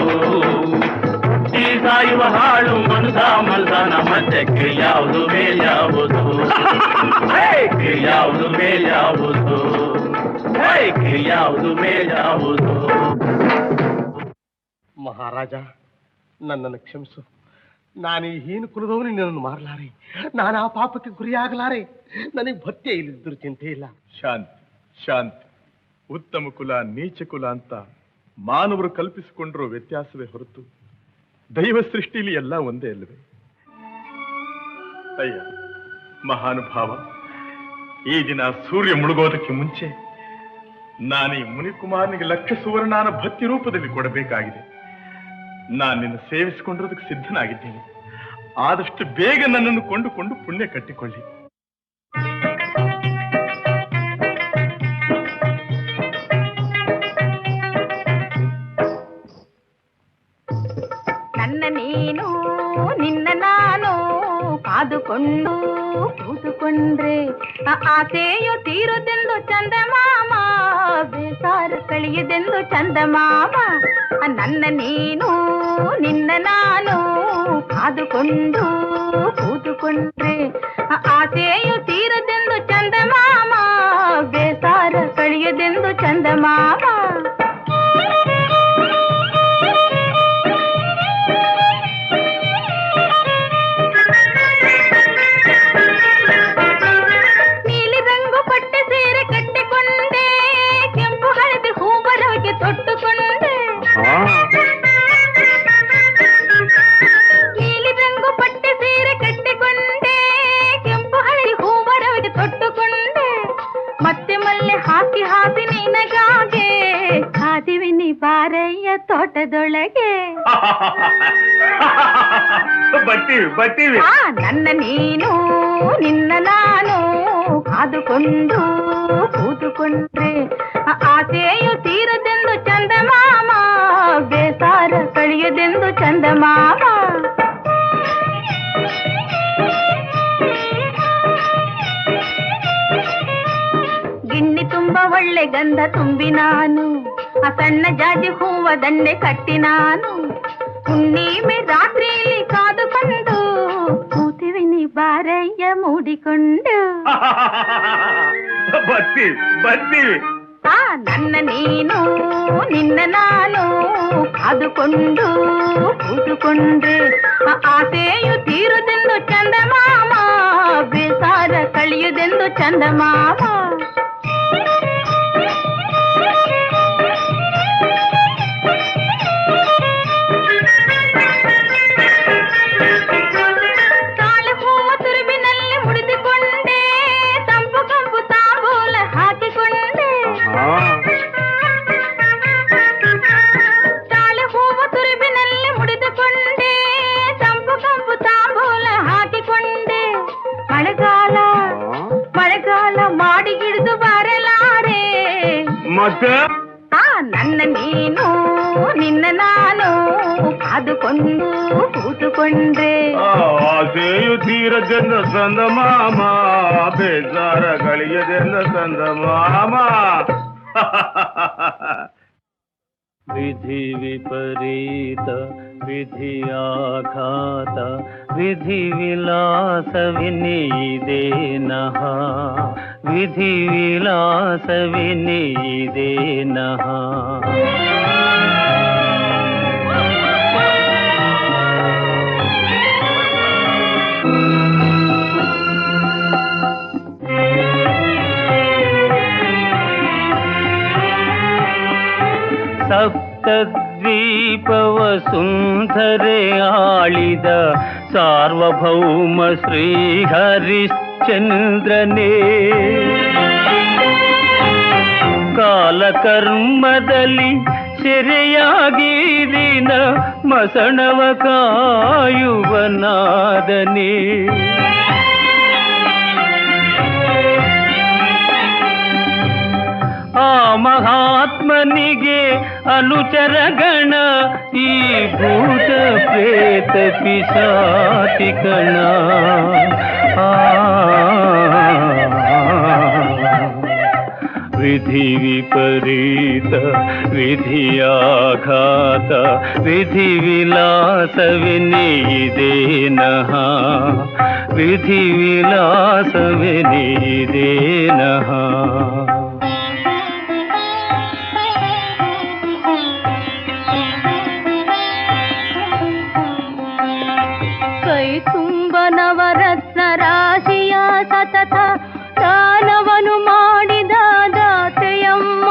ಈ ಸಾಯುವ ಹಾಳು ಮನಸ ಮತ್ತೆ ಕೀಳ್ಯಾವುದು ಮೇಲ್ಯಾವುದು ಕೀಳ್ಯಾವುದು ಮೇಲ್ಯಾವುದು ಕೀಳ್ಯಾವುದು ಮೇಲ್ಯಾವುದು. ಮಹಾರಾಜ, ನನ್ನನ್ನು ಕ್ಷಮಿಸು. ನಾನು ಈ ಹೀನ ಕುಲದವನು ನಿನ್ನನ್ನು ಮಾರಲಾರೆ. ನಾನು ಆ ಪಾಪಕ್ಕೆ ಗುರಿಯಾಗಲಾರೆ. ನನಗೆ ಭಕ್ತಿಯೇ ಇಲ್ಲದಿದ್ದರೂ ಚಿಂತೆ ಇಲ್ಲ. ಶಾಂತಿ ಶಾಂತಿ. ಉತ್ತಮ ಕುಲ ನೀಚ ಕುಲ ಅಂತ ಮಾನವರು ಕಲ್ಪಿಸಿಕೊಂಡಿರೋ ವ್ಯತ್ಯಾಸವೇ ಹೊರತು ದೈವ ಸೃಷ್ಟಿಲಿ ಎಲ್ಲ ಒಂದೇ ಅಲ್ಲವೇ? ಅಯ್ಯ ಮಹಾನುಭಾವ, ಈ ದಿನ ಸೂರ್ಯ ಮುಳುಗೋದಕ್ಕೆ ಮುಂಚೆ ನಾನು ಈ ಮುನಿಕುಮಾರನಿಗೆ ಲಕ್ಷ ಸುವರ್ಣಾನ ಭಕ್ತಿ ರೂಪದಲ್ಲಿ ಕೊಡಬೇಕಾಗಿದೆ. ನಾನು ನಿನ್ನ ಸೇವಿಸಿಕೊಂಡಿರೋದಕ್ಕೆ ಸಿದ್ಧನಾಗಿದ್ದೇನೆ. ಆದಷ್ಟು ಬೇಗ ನನ್ನನ್ನು ಕೊಂಡುಕೊಂಡು ಪುಣ್ಯ ಕಟ್ಟಿಕೊಳ್ಳಿ. ನನ್ನ ನೀನು ನಿನ್ನ ನಾನು ಕಾದುಕೊಂಡು ಕೂತುಕೊಂಡ್ರೆ ಆಸೆಯು ತೀರುದೆಂದು ಚಂದಮಾಮ, ಬೇಸಾರ ಕಳೆಯದೆಂದು ಚಂದಮಾಮ. ನನ್ನ ನೀನು ನಿನ್ನ ನಾನು ಕಾದುಕೊಂಡು ಕೂತುಕೊಂಡ್ರೆ ಆಸೆಯು ತೀರದೆಂದು ಚಂದಮಾಮ, ಬೇಸಾರ ಕಳೆಯದೆಂದು ಚಂದಮಾಮ. ನೀಲಿ ರಂಗು ಪಟ್ಟೆ ಸೀರೆ ಕಟ್ಟಿಕೊಂಡೆ, ಕೆಂಪು ಹಳದಿ ಹೂವರವಿಗೆ ತೊಟ್ಟುಕೊಂಡೆ, ಮತ್ತೆ ಮಲ್ಲೆ ಹಾಕಿ ಹಾಕಿ ನಿನಗಾಗೆ ಕಾದಿವಿನಿ ಬಾರಯ್ಯ ತೋಟದೊಳಗೆ. ನನ್ನ ನೀನು ನಿನ್ನ ನಾನು ಕಾದುಕೊಂಡು ಕೂತುಕೊಂಡ್ರೆ ಆಸೆಯು ತೀರದೆಂದು ಚಂದಮಾಮ, ಬೇಸಾರ ಕಳೆಯದೆಂದು ಚಂದಮಾಮ. ಗಿಣ್ಣಿ ತುಂಬ ಒಳ್ಳೆ ಗಂಧ ತುಂಬಿ ನಾನು ಆ ಸಣ್ಣ ಜಾಜಿ ಹೂವ ದಂಡೆ ಕಟ್ಟಿ ನಾನು ಹುಣ್ಣಿಮೆ ರಾತ್ರಿಯಲ್ಲಿ ಕಾದುಕೊಂಡು ಕೂತಿವಿನಿ ಬಾರಯ್ಯ ಮೂಡಿಕೊಂಡು. ಬರ್ತೀವಿ. ನನ್ನ ನೀನು ನಿನ್ನ ನಾನು ಕಾದುಕೊಂಡು ಕೂತುಕೊಂಡ್ರೆ ಆಸೆಯು ತೀರುದೆಂದು ಚಂದಮಾಮ, ಬೇಸಾರ ಕಳೆಯುದೆಂದು ಚಂದಮಾಮ. ತಾಳೆ ಹೂವ ತುರುಬಿನಲ್ಲಿ ಮುಡಿದುಕೊಂಡೆ, ತಂಪು ಕಂಪು ತಾಂಬೂಲ ಹಾಕಿಕೊಂಡೆ, ತಾಳೆ ಹೂವ ತುರುಬಿನಲ್ಲಿ ಮುಡಿದುಕೊಂಡೆ, ತಂಪು ಕಂಪು ತಾಂಬೂಲ ಹಾಕಿಕೊಂಡೆ. ಮಳೆಗಾಲ ಮಳೆಗಾಲ ಮಾಡಿ ಹಿಡಿದು ಬರಲಾರೆ ಮತ್ತೆ ನನ್ನ ನೀನು ನಿನ್ನ ನಾನು ಕಾದುಕೊಂಡು ಕೂತುಕೊಂಡ್ರೆ ಆಸೆಯು ತೀರದೆಂದ ಸಂದ ಮಾಮ, ಬೇಸಾರ ಕಳೆಯದೆಂದ ಸಂದ ಮಾಮ. ವಿಧಿ ವಿಪರೀತ ವಿಧಿಯಾಘಾತ ವಿಧಿ ವಿಲಾಸವಿನಿದೆ ನಹ, ವಿಧಿ ವಿಲಾಸವಿನಿದೆ ನಹ. ಸಪ್ತದ್ವೀಪವ ಸುಂದರೆ ಆಳಿದ ಸಾರ್ವಭೌಮ ಶ್ರೀ ಹರಿಶ್ಚಂದ್ರನೇ, ಕಾಲಕರ್ಮದಲ್ಲಿ ಸೆರೆಯಾಗಿ ದಿನ ಮಸಣವ ಕಾಯುವನಾದನೇ. ಆ ಮಹಾತ್ಮನಿಗೆ ಅನುಚರ ಗಣ ಈ ಭೂತ ಪ್ರೇತ ಪಿಶಾಚಿ ಗಣ. ವಿಧಿ ವಿಪರೀತ ವಿಧಿಯಾಘಾತ ವಿಧಿ ವಿಲಾಸವೆನಿದೇನಃ ವಿಧಿ ವಿಲಾಸವೆನಿದೇನಃ ಕೈ ತುಂಬ ನವರತ್ನ ರಾಶಿಯ ಸತತ ದಾನವನು ಮಾಡಿದ ದಾತೆಯಮ್ಮ.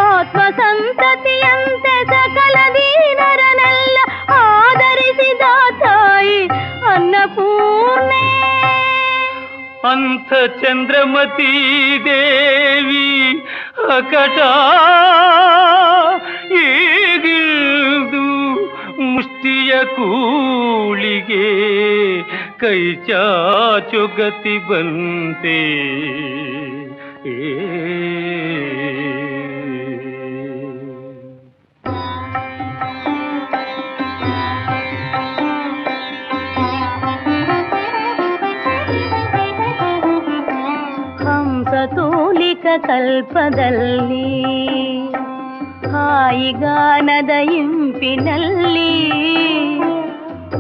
ಆತ್ಮ ಸಂತತಿಯಂತೆ ಸಕಲ ದೀನರನೆಲ್ಲ ಆದರಿಸಿದ ತಾಯಿ ಅನ್ನಪೂರ್ಣೆ. ಅಂಥ ಚಂದ್ರಮತಿ ದೇವಿ ಅಕಟ ಈಗಿಲ್ದು ಮುಷ್ಟಿಯ ಕೂಳಿಗೆ ಕೈ ಚಾಚುಗತಿ ಬಂತೆ. ಹಂಸತೂಲಿಕ ಕಲ್ಪದಲ್ಲಿ ಹಾಯಿಗಾನದ ಇಂಪಿನಲ್ಲಿ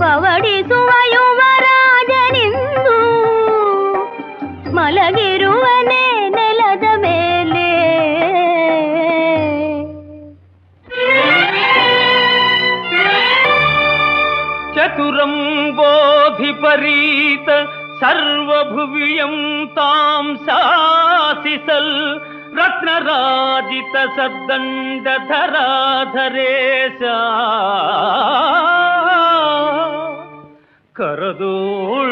ಪವಡಿಸುವ ಯುವರಾಜನಿಂದು ಮಲಗಿರುವನೇ ನೆಲದ ಮೇಲೆ. ಚತುರಂ ಬೋಧಿಪರೀತ ಸರ್ವಭುವಿಯಂ ತಾಂ ಶಾಸಿಸಲ್ ರತ್ನರಾಜಿತ ಸದ್ದಂಡಧರಾಧರೇಶ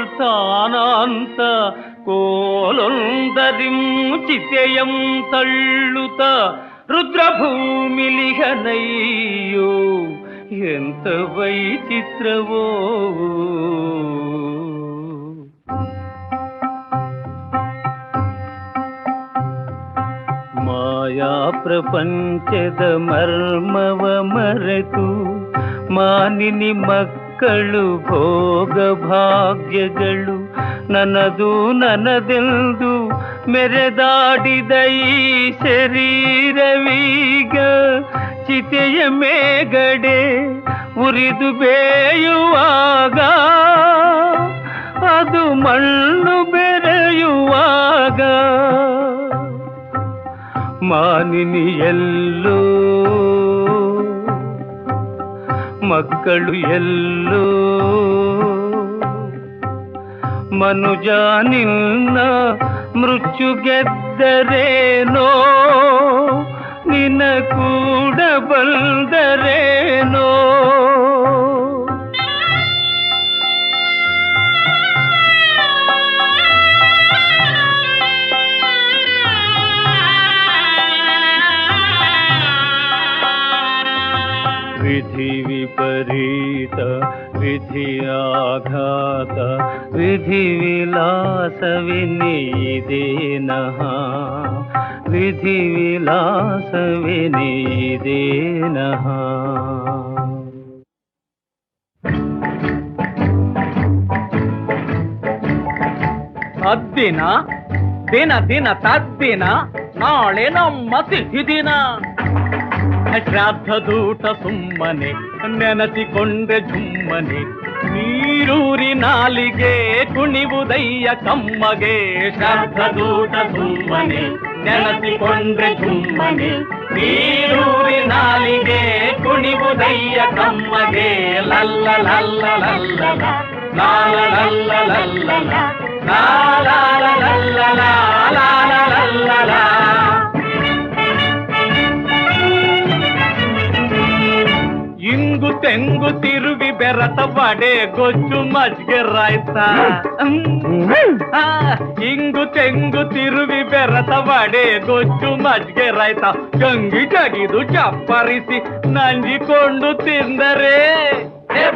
ಕರದೋಳ್ತಾನಾಂತ ಕೋಲೊಂದರಿಂ ಚಿತೆಯಂ ತಳ್ಳುತ ರುದ್ರಭೂಮಿಲಿಹನಯ್ಯೋ ಎಂತ ವೈಚಿತ್ರವೋ. ಮಾಯಾ ಪ್ರಪಂಚದ ಮರ್ಮವ ಮರೆತು ಮಾನಿನಿ ಮಕ್ಕಳು ಭೋಗ ಭಾಗ್ಯಗಳು ನನ್ನದು ನನ್ನದೆಂದು ಮೆರೆದಾಡಿದ ಈ ಶರೀರವೀಗ ಚಿತೆಯ ಮೇಗಡೆ ಉರಿದು ಬೇಯುವಾಗ ಅದು ಮಣ್ಣು ಬೆರೆಯುವಾಗ ಮಾನಿನಿ ಎಲ್ಲೋ ಮಕ್ಕಳು ಎಲ್ಲೋ ಮನುಜ ನಿನ್ನ ಮೃತ್ಯು ಗೆದ್ದರೇನೋ ನಿನ್ನ ಕೂಡ ಬಂದರೇನೋ. ವಿಧಿ ವಿಪರೀತ ವಿಧಿಯಾಘಾತ ವಿಧಿ ವಿಲಾಸವೆನಿದೇನಃ ವಿಧಿ ವಿಲಾಸವೆನಿದೇನಃ. ಅದ್ದಿನ ದಿನ ದಿನ ತದ್ದಿನ ನಾಳೆ ನಮ್ಮ ಸಿಹಿ ದಿನ. ಶ್ರಾದ್ದದೂಟ ಸುಮ್ಮನೆ ನೆನಸಿಕೊಂಡೆ ಜುಮ್ಮನೆ ನೀರೂರಿ ನಾಲಿಗೆ ಕುಣಿವುದಯ್ಯ ಕಮ್ಮಗೆ. ಶ್ರಾದ್ದದೂಟ ಸುಮ್ಮನೆ ನೆನಸಿಕೊಂಡ್ರೆ ಜುಮ್ಮನೆ ನೀರೂರಿ ನಾಲಿಗೆ ಕುಣಿವುದಯ್ಯ ಕಮ್ಮಗೆ. ಲಲ್ಲ ಲಲ್ಲ ಲಲ್ಲ ಲಾಲ ಲಲ್ಲ ಲಲ್ಲ ಲಾಲ ಲಲ್ಲ ಲಾಲ ಲಲ್ಲ. ಇಂಗು ತೆಂಗು ತಿರುವಿ ಬೆರತ ಬಡೆ ಗೊಜ್ಜು ಮಜ್ಗೆ ರಾಯ್ತ. ಇಂಗು ತೆಂಗು ತಿರುವಿ ಬೆರತ ಬಡೆ ಗೊಜ್ಜು ಮಜ್ಗೆ ರಾಯ್ತ ಗಂಗಿ ಜಗಿದು ಚಪ್ಪರಿಸಿ ನಂಜಿಕೊಂಡು ತಿಂದರೆ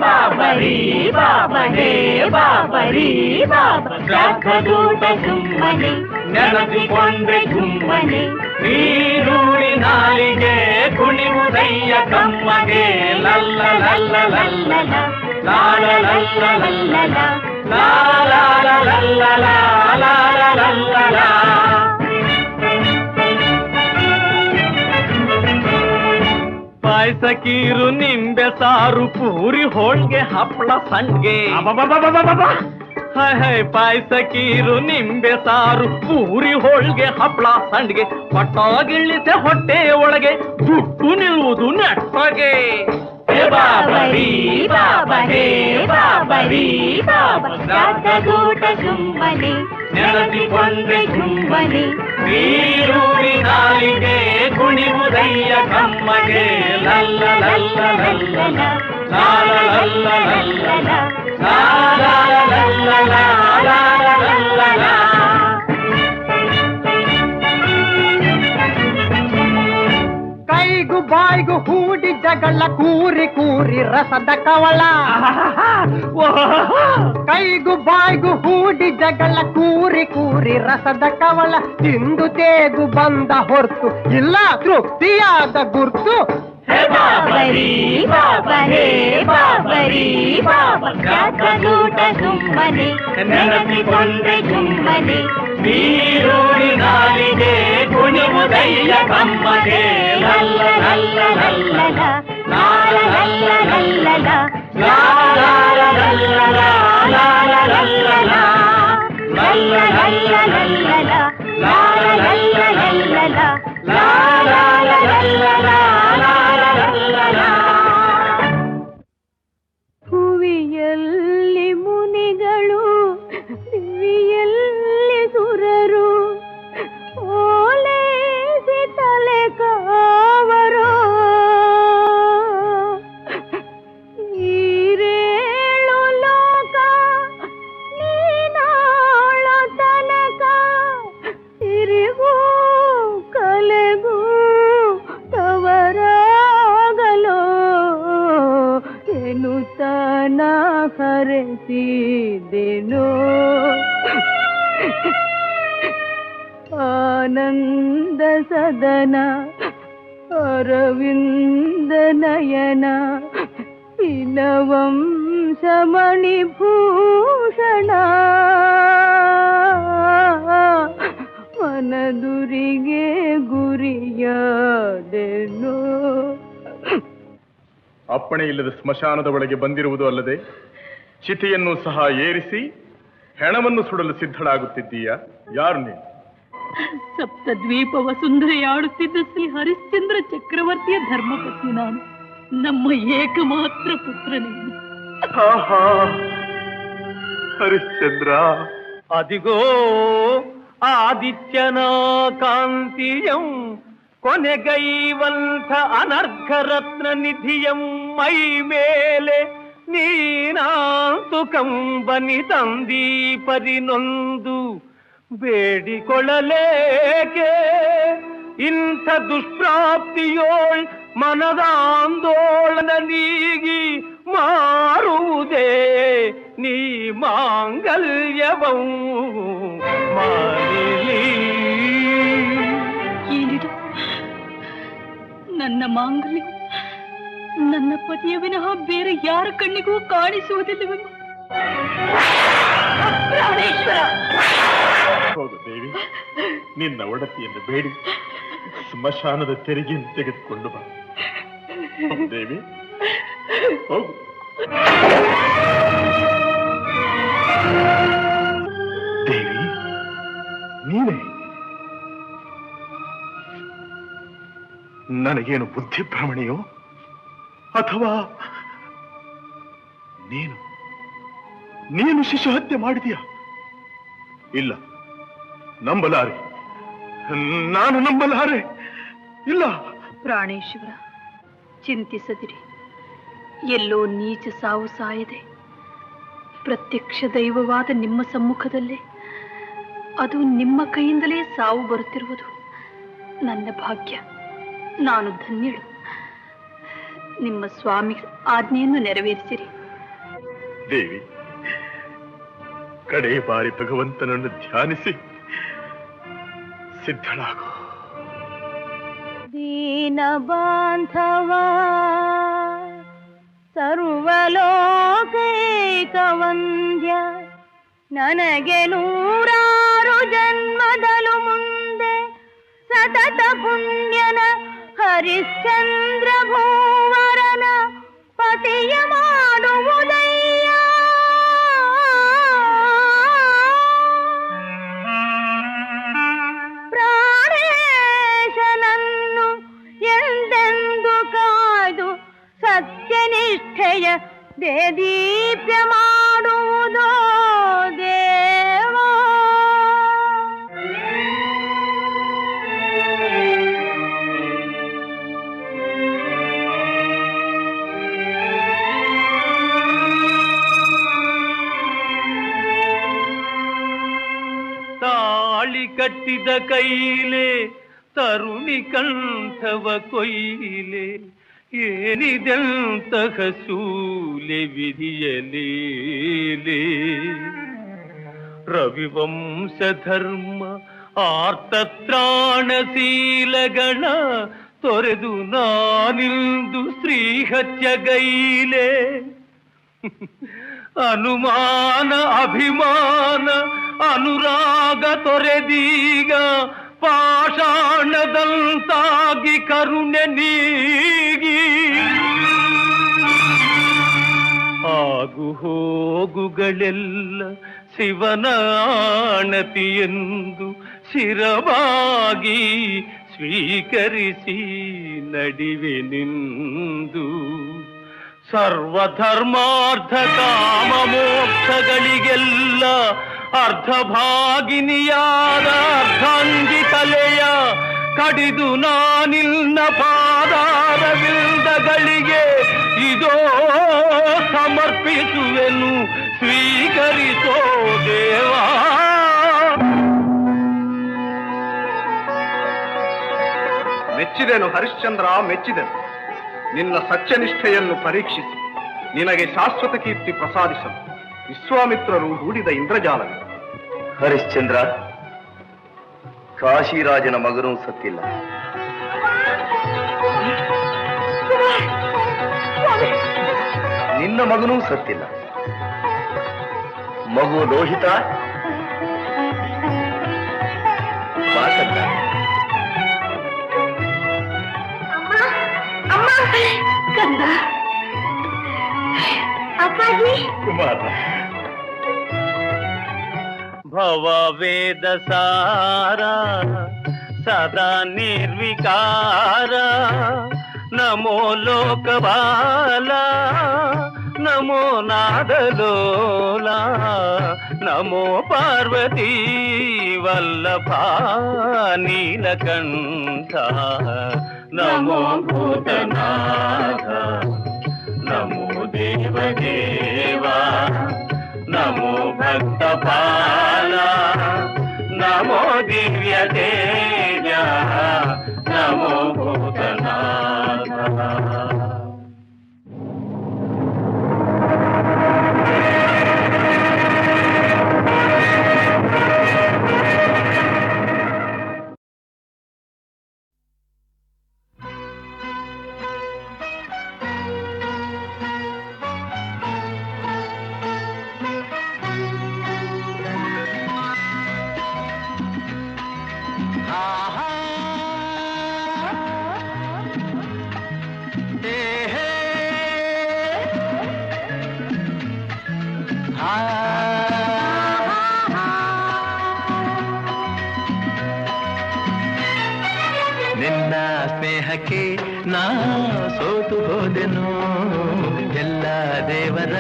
ಬಾಬರಿ ಬಾಬರೇ ಬಾಬರಿ ಬಾಬೂಟ ಸುಮ್ಮನೆ ನೆನಸಿಕೊಂಡ್ರೆ ಸುಮ್ಮನೆ ನೀರೂರಿ ನಾಲಿಗೆ ಕುಣಿವುದಯ್ಯ ಕಮ್ಮಗೆ. ಲಲ್ಲ ಲಲ್ಲ ಲಲ್ಲ ಲಾಲ ಲಲ್ಲ ಲಲ್ಲ ಲಾ ಲಾ ಲಾ ಲಾ ಲಾ ಲಾ ಲಾ ಲಾ ಲಾ ಲಾ. ಪಾಯಸ ಕೀರು ನಿಂಬೆ ಸಾರು ಪೂರಿ ಹೋಳ್ಗೆ ಹಪ್ಪಳ ಸಂಡ್ಗೆ. ಹಾಯ್ ಹಾಯ್ ಪಾಯಸ ಕೀರು ನಿಂಬೆ ಸಾರು ಪೂರಿ ಹೋಳ್ಗೆ ಹಪ್ಪಳ ಸಂಡ್ಗೆ. ಪಟ್ಟಾಗಿಳಿತೆ ಹೊಟ್ಟೆ ಒಳಗೆ ಗುಟ್ಟು ನಿಲ್ಲುವುದು ನೆಟ್ಟಗೆ. ಬಾಬರಿ ಬಾಬಾ ಹೇ ಬಾಬರಿ ಬಾಬಾ ಜಾತಗೂಟ ಜುಂಬನೆ ನೆನಪಿಕೊಂಡೆ ಜುಂಬನೆ ನೀರೂರಿ ನಾಲಿಗೆ ಕುಣಿವುದಯ್ಯ ಕಮ್ಮಗೆ. ಲಲ್ಲ ಲಲ್ಲ ಲಲ್ಲ ಲಾಲ ಲಲ್ಲ ಲಲ್ಲ ಲಾಲ ಲಲ್ಲ ಲಾಲ ಲಲ್ಲ. ಕೈಗು ಬಾಯ್ಗು ಹೂಡಿ ಜಗಳ ಕೂರಿ ಕೂರಿ ರಸದ ಕವಳ. ಕೈಗು ಬಾಯ್ಗು ಹೂಡಿ ಜಗಳ ಕೂರಿ ಕೂರಿ ರಸದ ಕವಳ. ತಿಂದು ತೇಗು ಬಂದ ಹೊರ್ತು ಇಲ್ಲ ತೃಪ್ತಿಯಾದ ಗುರ್ತು. ಬಾಬರಿ ಬಾಬಾ ಹೇ ಬಾಬರಿ ಬಾಬಾ ಜಾತಗೂಟ ಜುಂಬನೆ ನೆನಪಿಕೊಂಡೆ ಜುಂಬನೆ ನೀರೂರಿ ನಾಲಿಗೆ ಕುಣಿವುದಯ್ಯ ಕಮ್ಮಗೆ. ಲಲ್ಲ ಲಲ್ಲ ಲಲ್ಲ ಲಾಲ ಲಲ್ಲ ಲಲ್ಲ ಲಾಲ ಲಲ್ಲ ಲಾಲ ಲಲ್ಲ ಲಲ್ಲ ಲಲ್ಲ ಲಲ್ಲ ಲಾಲ ಲಲ್ಲ ಲಲ್ಲ ಲಾಲ ಲಲ್ಲ ಲಾಲ. ಭುವಿಯಲ್ಲಿ ಮುನಿಗಳು ದಿವಿಯಲ್ಲಿ ಸುರರು ಓಲೈಸಿ ತಲೆ ಕಾವರು. ಈರೇಳು ಲೋಕ ನೀನಾಳೋ ತನಕ ತಿರುಗೂ ಕಲೆಗೂ ತವರಾಗಲೋ ಎನ್ನುತ್ತಾನ ಹರಸಿದೆನೋ. ಆನಂದ ಸದನ ಅರವಿಂದ ನಯನ ವಂಶಮಣಿಭೂಷಣ ಮನದುರಿಗೆ ಗುರಿಯಾದೆನೋ. ಅಪ್ಪಣೆ ಇಲ್ಲದ ಸ್ಮಶಾನದ ಒಳಗೆ ಬಂದಿರುವುದು ಅಲ್ಲದೆ ಚಿತೆಯನ್ನು ಸಹ ಏರಿಸಿ ಹೆಣವನ್ನು ಸುಡಲು ಸಿದ್ಧಳಾಗುತ್ತಿದ್ದೀಯಾ? ಯಾರು ನೀನು? ಸಪ್ತದ್ವೀಪವ ಸುಂದರಿಯಾಡುತ್ತಿದ್ದ ಶ್ರೀ ಹರಿಶ್ಚಂದ್ರ ಚಕ್ರವರ್ತಿಯ ಧರ್ಮಪತ್ನಿ ನಾನು. ನಮ್ಮ ಏಕಮಾತ್ರ ಪುತ್ರ ನೀನು. ಹರಿಶ್ಚಂದ್ರ, ಅದಿಗೋ ಆದಿತ್ಯನ ಕಾಂತಿಯಂ ಕೊನೆಗೈವಂಥ ಅನರ್ಘ ರತ್ನ ನಿಧಿಯಂ ಮೈ ಮೇಲೆ ನೀನಾಂತು ಕಂಬನಿ ತಂದೀ ಪರಿನೊಂದು ಬೇಡಿಕೊಳ್ಳಲೇಕೆ ಇಂಥ ದುಷ್ಪ್ರಾಪ್ತಿಯೋಳ್ ಮನದಾಂದೋಳನ ನೀಗಿ ಮಾರುವುದೇ ನೀ ಮಾಂಗಲ್ಯವಂ ಮಾಲಿಲಿ. ಏನಿದು? ನನ್ನ ಮಾಂಗಲ್ಯ ನನ್ನ ಪತಿಯ ವಿನಃ ಬೇರೆ ಯಾರ ಕಣ್ಣಿಗೂ ಕಾಣಿಸುವುದಿಲ್ಲವೆಂಬ. ಹೋಗು ದೇವಿ, ನಿನ್ನ ಒಡತಿಯನ್ನು ಬೇಡಿ ಸ್ಮಶಾನದ ತೆರಿಗೆಯನ್ನು ತೆಗೆದುಕೊಂಡು ಬಾ. ದೇವಿ ಹೋಗು. ದೇವಿ, ನೀನೇ? ನನಗೇನು ಬುದ್ಧಿ ಭ್ರಮಣೆಯೋ ಅಥವಾ ನೀನು ಶಿಶು ಹತ್ಯೆ ಮಾಡಿದೀಯಾ? ಇಲ್ಲ, ನಂಬಲಾರೆ, ನಾನು ನಂಬಲಾರೆ. ಇಲ್ಲ. ಪ್ರಾಣೇಶ್ವರ, ಚಿಂತಿಸದಿರಿ. ಎಲ್ಲೋ ನೀಚ ಸಾವು ಸಾಯದೆ ಪ್ರತ್ಯಕ್ಷ ದೈವವಾದ ನಿಮ್ಮ ಸಮ್ಮುಖದಲ್ಲೇ ಅದು ನಿಮ್ಮ ಕೈಯಿಂದಲೇ ಸಾವು ಬರುತ್ತಿರುವುದು ನನ್ನ ಭಾಗ್ಯ. ನಾನು ಧನ್ಯಳು. ನಿಮ್ಮ ಸ್ವಾಮಿ ಆಜ್ಞೆಯನ್ನು ನೆರವೇರಿಸಿರಿ. ದೇವಿ, ಕಡೆ ಬಾರಿ ಭಗವಂತನನ್ನು ಧ್ಯಾನಿಸಿ ಸಿದ್ಧಳಾಗು. ದೀನ ಬಾಂಧವ ಸರ್ವಲೋಕೈಕ ವಂದ್ಯ ನನಗೆ 100 ಜನ್ಮದಲು ಮುಂದೆ ಸತತ ಪುಣ್ಯನ ಹರಿಶ್ಚಂದ್ರ ಭೂವರನ ಪತಿಯ ಮಾಡುವುದಯ್ಯ. ಪ್ರಾಣೇಶನನ್ನು ಎಂದೆಂದು ಕಾಯ್ದು ಸತ್ಯನಿಷ್ಠೆಯ ದೇದೀಪ್ಯ ಮಾಡುವುದೋ ದೇವಾ. ತಾಳಿ ಕಟ್ಟಿದ ಕೈಲೆ ತರುಣಿ ಕಂಠವ ಕೊಯ್ಲೆ ಏನಿದೆಂತಹ ಸೂಲೆ ವಿಧಿಯಲೀಲೆ. ರವಿವಂಶ ಧರ್ಮ ಆರ್ತತ್ರಾಣಶೀಲಗಣ ತೊರೆದು ನಾನಿಂದು ಶ್ರೀಹತ್ಯಗೈಲೆ. ಅನುಮಾನ ಅಭಿಮಾನ ಅನುರಾಗ ತೊರೆದೀಗ ಪಾಷಾಣದಂತಾಗಿ ಕರುಣೆ ನೀಗಿ ಆಗು ಹೋಗುಗಳೆಲ್ಲ ಶಿವನ ಆಣತಿಯೆಂದು ಶಿರವಾಗಿ ಸ್ವೀಕರಿಸಿ ನಡಿವೆ ನಿಂದು. ಸರ್ವಧರ್ಮಾರ್ಥ ಕಾಮ ಮೋಕ್ಷಗಳಿಗೆಲ್ಲ ಅರ್ಧಭಾಗಿನಿಯಾದ ಅರ್ಧಾಂಗಿ ತಲೆಯ ಕಡಿದು ನಾನಿನ್ನ ಪಾದಾರವಿಂದಗಳಿಗೆ ಇದೋ ಸಮರ್ಪಿಸುವೆನು, ಸ್ವೀಕರಿಸೋ ದೇವಾ. ಮೆಚ್ಚಿದೆನು ಹರಿಶ್ಚಂದ್ರ, ಮೆಚ್ಚಿದೆನು. ನಿನ್ನ ಸತ್ಯನಿಷ್ಠೆಯನ್ನು ಪರೀಕ್ಷಿಸಿ ನಿನಗೆ ಶಾಶ್ವತ ಕೀರ್ತಿ ಪ್ರಸಾದಿಸಲು ವಿಶ್ವಾಮಿತ್ರರು ಹೂಡಿದ ಇಂದ್ರಜಾಲವೇ. ಹರಿಶ್ಚಂದ್ರ, ಕಾಶಿರಾಜನ ಮಗನೂ ಸತ್ತಿಲ್ಲ. ನಿನ್ನ ಮಗನೂ ಸತ್ತಿಲ್ಲ. ಮಗು ಲೋಹಿತ ಕಂದ, ಅಪ್ಪಾಜಿ. ಕುಮಾರ, ಭವ ವೇದ ಸಾರ ಸದಾ ನಿರ್ವಿಕಾರ, ನಮೋ ಲೋಕಬಾಲ ನಮೋ ನಾದಲೋಲ, ನಮೋ ಪಾರ್ವತಿ ವಲ್ಲಭ ನೀಲಕಂಠ, ನಮೋ ಭೂತನಾಥ ನಮೋ ದೇವದೇವ, ನಮೋ ಭಕ್ತಪಾಲ ನಮೋ ದಿವ್ಯ ತೇಜ, ನಮೋ ಭೂತನಾಥ. ನಿನ್ನ ಸ್ನೇಹಕ್ಕೆ ನಾ ಸೋತು ಹೋದೆನು, ಎಲ್ಲ ದೇವರ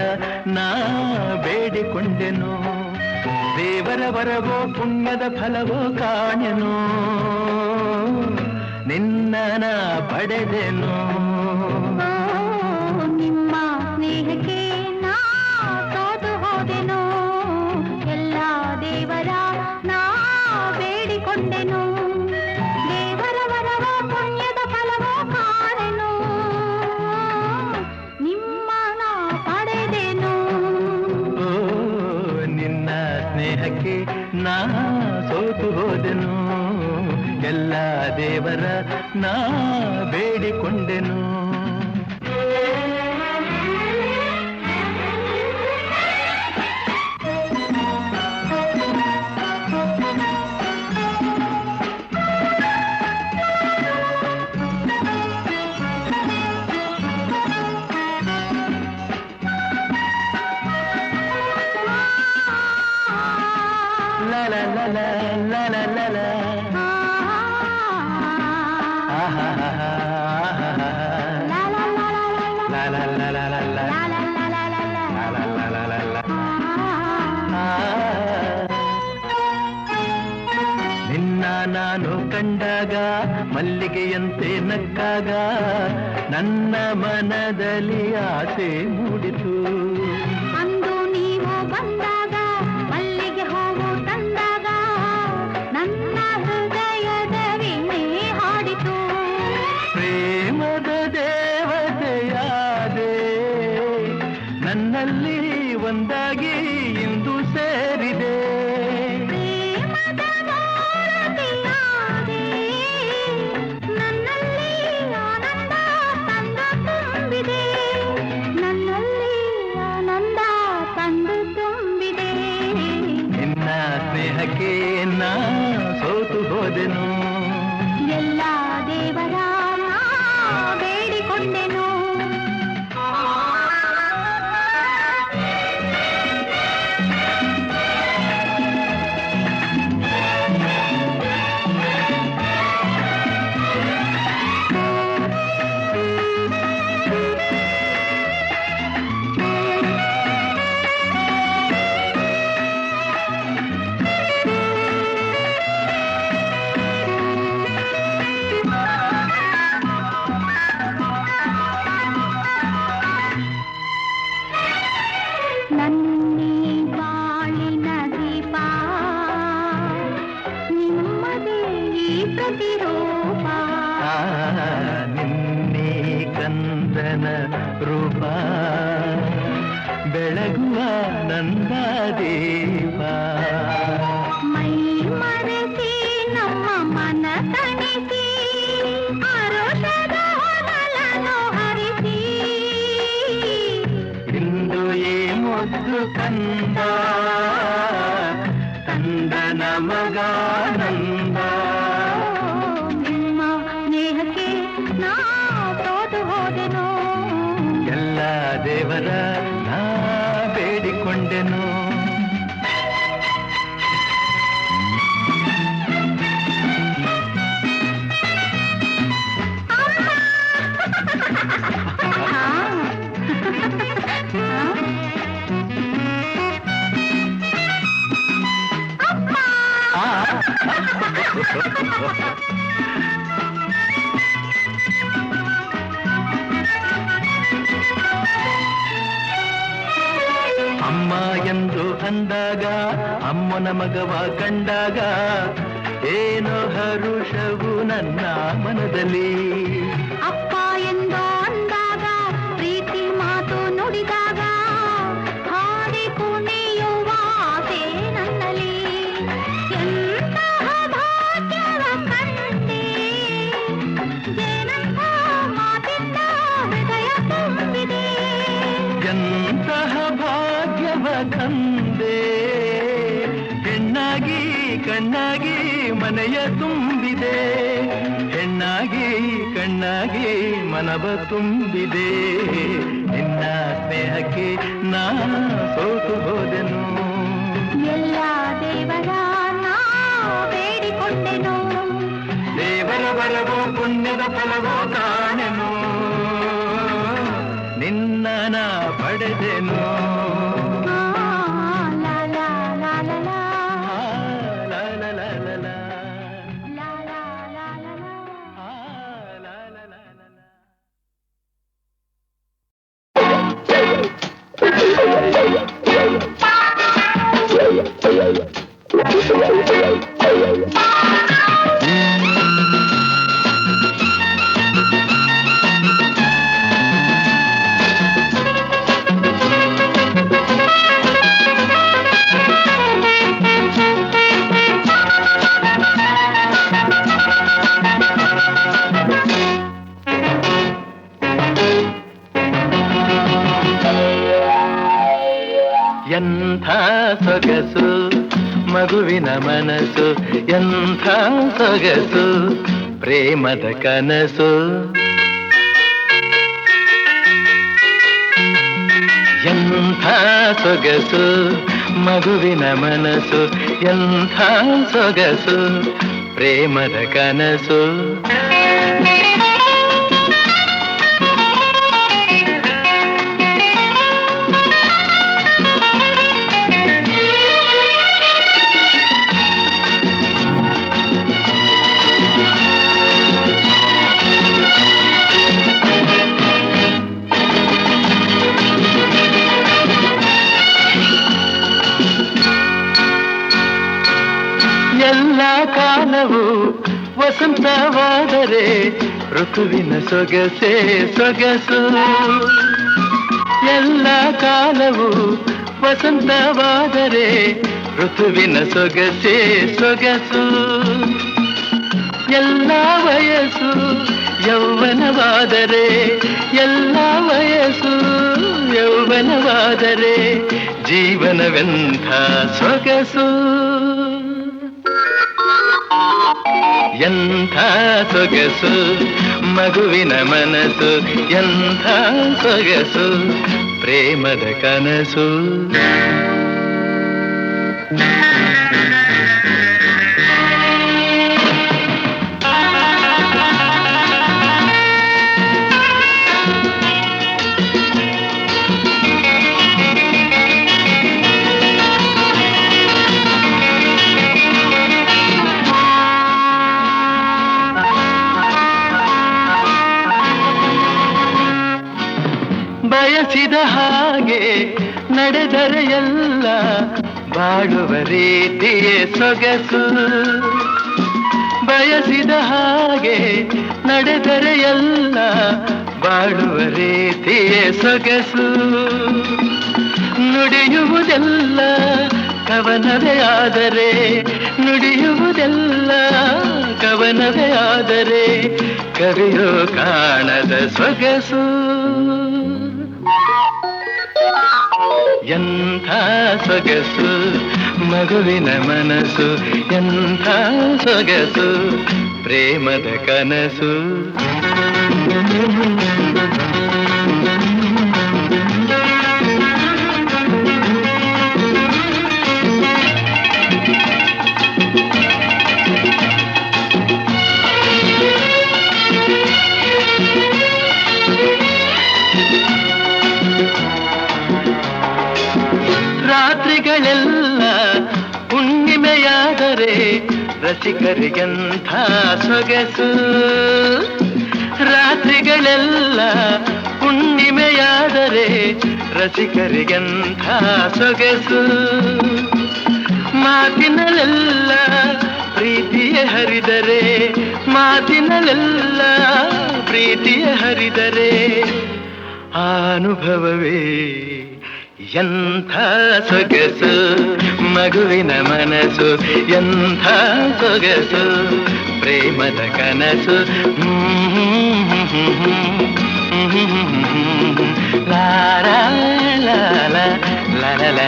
ನಾ ಬೇಡಿಕೊಂಡೆನು, ದೇವರ ವರವೋ ಪುಣ್ಯದ ಫಲವೋ ಕಾಣೆನು, ನಿನ್ನ ನಾ ಪಡೆದೆನು. ನಿಮ್ಮ ಸ್ನೇಹಕ್ಕೆ ನಾ ಸೋತು ಹೋದೆನು, ಎಲ್ಲ ದೇವರ ನಾ ಬೇಡಿಕೊಂಡೆನು, ದೇವರ ವರವ ಪುಣ್ಯದ ಫಲವ ಕಾಣೆನು, ನಿಮ್ಮ ನಾ ಪಡೆದೆನು. ನಿನ್ನ ಸ್ನೇಹಕ್ಕೆ ನಾ ಸೋತು ಹೋದೆನು, ಎಲ್ಲ ದೇವರ ನಾ ಬೇಡಿಕೊಂಡೆನು. ಕಂಡಾಗ ಮಲ್ಲಿಗೆಯಂತೆ ನಕ್ಕಾಗ ನನ್ನ ಮನದಲ್ಲಿ ಆಸೆ ಮೂಡಿತು. ಅಂದು ನೀವು ಬಂದಾಗ ಮಲ್ಲಿಗೆ ಹೂವು ತಂದಾಗ ನನ್ನ ಹೃದಯದ ವೀಣೆ ಹಾಡಿತು. ಪ್ರೇಮದ ದೇವತೆಯಾದೆ ನನ್ನಲ್ಲಿ ಒಂದಾಗಿ ಇಂದು ಸೇರಿದೆ. ಪ್ರೇಮದ ಮೂರ್ತಿಯಾದೆ ನನ್ನಲ್ಲಿ ಆನಂದ ತಂದು ತುಂಬಿದೆ. ನನ್ನಲ್ಲಿ ಆನಂದ ತಂದು ತುಂಬಿದೆ. ನಿನ್ನ ಸ್ನೇಹಕ್ಕೆ ನಾ ಸೋತು ಹೋದೆನು. ಎಲ್ಲ ದೇವರ ನಾ ಬೇಡಿಕೊಂಡೆನು. ನನ್ನಿ ಬಾಳಿನ ದೀಪ ನಿಮ್ಮದೇ ಈ ಪ್ರತಿರೂಪ. ನಿನ್ನೆ ಕಂದನ ರೂಪ ಬೆಳಗುವ ನಂದಾದೀಪ. ಮೈ ಮರೆಸಿ ನಮ್ಮ ಮನ ತಣಿಸಿ ಆರೋಷದ ಹೊನಲನ್ನು ಹರಿಸಿ. ಇಂದು ಈ ಮುದ್ದು ಕಂದ ಕಂದನ ಮಗಾನಂದ. ನಿಮ್ಮ ಸ್ನೇಹಕ್ಕೆ ನಾ ಸೋತು ಹೋದೆನು. ಎಲ್ಲ ದೇವರ ನಾ ಬೇಡಿಕೊಂಡೆನು. ಅಮ್ಮ ಎಂದು ಅಂದಾಗ ಅಮ್ಮನ ಮಗವ ಕಂಡಾಗ ಏನೋ ಹರುಷವು ನನ್ನ ಮನದಲ್ಲಿ. ಅಪ್ಪ ಎಂದು ಅಂದಾಗ ಪ್ರೀತಿ ಮಾತು ನುಡಿದಾಗ ಹಾಡಿ ಕುಣಿಯುವ ಆಸೆ ನನ್ನಲ್ಲಿ. ಎಂತಹ ಭಾಗ್ಯವ ಕಂಡೆ ಏನಂತ ಮಾತಿಂದ ಹೃದಯ ತುಂಬಿದೆ. ಎಂತಹ ಭಾಗ್ಯವ ಕಂದೆ ಹೆಣ್ಣಾಗಿ ಕಣ್ಣಾಗಿ ಮನೆಯ ತುಂಬಿದೆ. ಹೆಣ್ಣಾಗಿ ಕಣ್ಣಾಗಿ ಮನವ ತುಂಬಿದೆ. ನಿನ್ನ ಸ್ನೇಹಕ್ಕೆ ನಾ ಸೋತು ಹೋದೆನು. ಎಲ್ಲ ದೇವರ ನಾ ಬೇಡಿಕೊಂಡೆನು. ದೇವರ ಬರವೋ ಪುಣ್ಯದ ಫಲವೋ ಕಾಣೆನು. ನಿನ್ನ ನಾ ಪಡೆದೆನು. ಲಾ ಲಾ ಲಾ ಲಾ ಲಾ. ಲಾ ಲಾ ಲಾ ಲಾ ಲಾ. ಲಾ ಲಾ ಲಾ ಲಾ ಲಾ. ಲಾ ಲಾ ಲಾ ಲಾ ಲಾ. ಎಂಥ ಸೊಗಸು ಮಗುವಿನ ಮನಸ್ಸು, ಎಂಥ ಸೊಗಸು ಪ್ರೇಮದ ಕನಸು. ಎಂಥ ಸೊಗಸು ಮಗುವಿನ ಮನಸ್ಸು, ಎಂಥ ಸೊಗಸು ಪ್ರೇಮದ ಕನಸು. ವಸಂತವಾದರೆ ಋತುವಿನ ಸೊಗಸೆ ಸೊಗಸು. ಎಲ್ಲ ಕಾಲವು ವಸಂತವಾದರೆ ಋತುವಿನ ಸೊಗಸೆ ಸೊಗಸು. ಎಲ್ಲ ವಯಸ್ಸು ಯೌವನವಾದರೆ, ಎಲ್ಲ ವಯಸ್ಸು ಯೌವನವಾದರೆ ಜೀವನವೆಂಥ ಸೊಗಸು. ಎಂಥ ಸೊಗಸು ಮಗುವಿನ ಮನಸ್ಸು, ಎಂಥ ಸೊಗಸು ಪ್ರೇಮದ ಕನಸು. ಬಯಸಿದ ಹಾಗೆ ನಡೆದರೆ ಎಲ್ಲ ಬಾಳುವ ರೀತಿಯೇ ಸೊಗಸು. ಬಯಸಿದ ಹಾಗೆ ನಡೆದರೆ ಎಲ್ಲ ಬಾಳುವ ರೀತಿಯೇ ಸೊಗಸು. ನುಡಿಯುವುದೆಲ್ಲ ಕವನವೇ ಆದರೆ, ನುಡಿಯುವುದೆಲ್ಲ ಕವನವೇ ಆದರೆ ಕವಿಯೋ ಕಾಣದ ಸೊಗಸು. ಎಂಥ ಸೊಗಸು ಮಗುವಿನ ಮನಸ್ಸು, ಎಂಥ ಸೊಗಸು ಪ್ರೇಮದ ಕನಸು. ರಾತ್ರಿಗಳೆಲ್ಲ ಹುಣ್ಣಿಮೆಯಾದರೆ ರಸಿಕರಿಗೆಂಥ ಸೊಗಸು. ರಾತ್ರಿಗಳೆಲ್ಲ ಹುಣ್ಣಿಮೆಯಾದರೆ ರಸಿಕರಿಗೆಂಥ ಸೊಗಸು. ಮಾತಿನಲ್ಲೆಲ್ಲ ಪ್ರೀತಿಯ ಹರಿದರೆ, ಮಾತಿನಲ್ಲೆಲ್ಲ ಪ್ರೀತಿಯ ಹರಿದರೆ ಆ ಅನುಭವವೇ ಎಂಥ ಸೊಗಸು ಮಗುವಿನ ಮನಸ್ಸು, ಎಂಥ ಸೊಗಸು ಪ್ರೇಮದ ಕನಸು. ಲಾರಾ ಲಾಲ ಲಲ.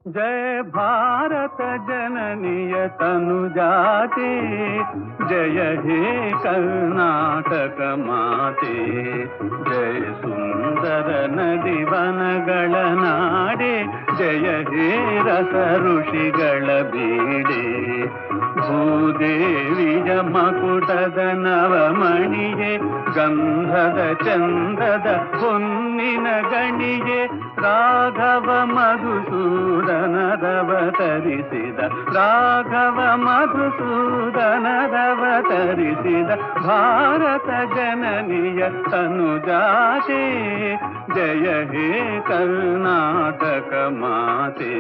जय भारत जननीय तनुजाते, जय हे कर्नाटक माते. जय सुंदर नदी वनಗಳ ನಾಡೆ, जय हे रस ಋಷಿಗಳ ಬೀಡೆ. ಭೂದೇವಿಯ ಮಕುಟದ ನವಮಣಿಯೇ, ಗಂಧದ ಚಂದದ ಹೊನ್ನಿನ ಗಣಿಯೇ. ರಾಘವ ಮಧುಸೂದನದವತರಿಸಿದ, ರಾಘವ ಮಧುಸೂದನದವತರಿಸಿದ ಭಾರತ ಜನನಿಯ ತನುಜಾತೆ. ಜಯ ಹೇ ಕರ್ನಾಟಕ ಮಾತೆ.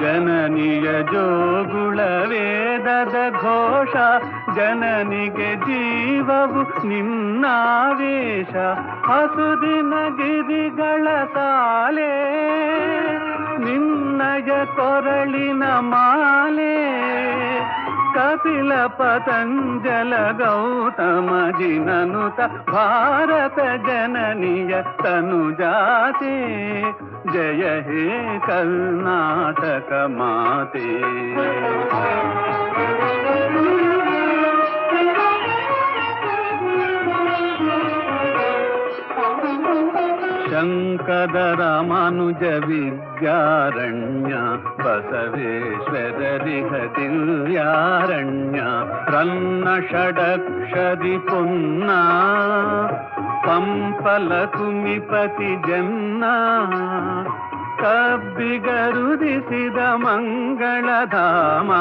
ಜನನಿಯ ಜೋಗುಳ ವೇದದ ಘೋಷ, ಜನನಿಗೆ ಜೀವವು ನಿನ್ನಾವೇಶ. ಹಸುದಿನ ಗಿರಿಗಳ ಸಾಲೆ, ನಿನ್ನಯ ಕೊರಳಿನ ಮಾಲೆ. ಕಪಿಲ ಪತಂಜಲ ಗೌತಮ ಜಿನನುತ ಭಾರತ ಜನನಿಯ ತನುಜಾತೆ. ಜಯ ಹೇ ಕರ್ನಾಟಕ ಮಾತೆ. ಶಂಕರ ರಾಮಾನುಜ ವಿದ್ಯಾರಣ್ಯ, ಬಸವೇಶ್ವರರಿಹ ದಿವ್ಯಾರಣ್ಯ. ರನ್ನ ಷಡಕ್ಷರಿ ಪುನ್ನ, ಪಂಪಲ ಕುಮಿಪತಿ ಜನ್ನ. ಕಬ್ಬಿಗರುದಿಸಿದ ಮಂಗಳಧಾಮ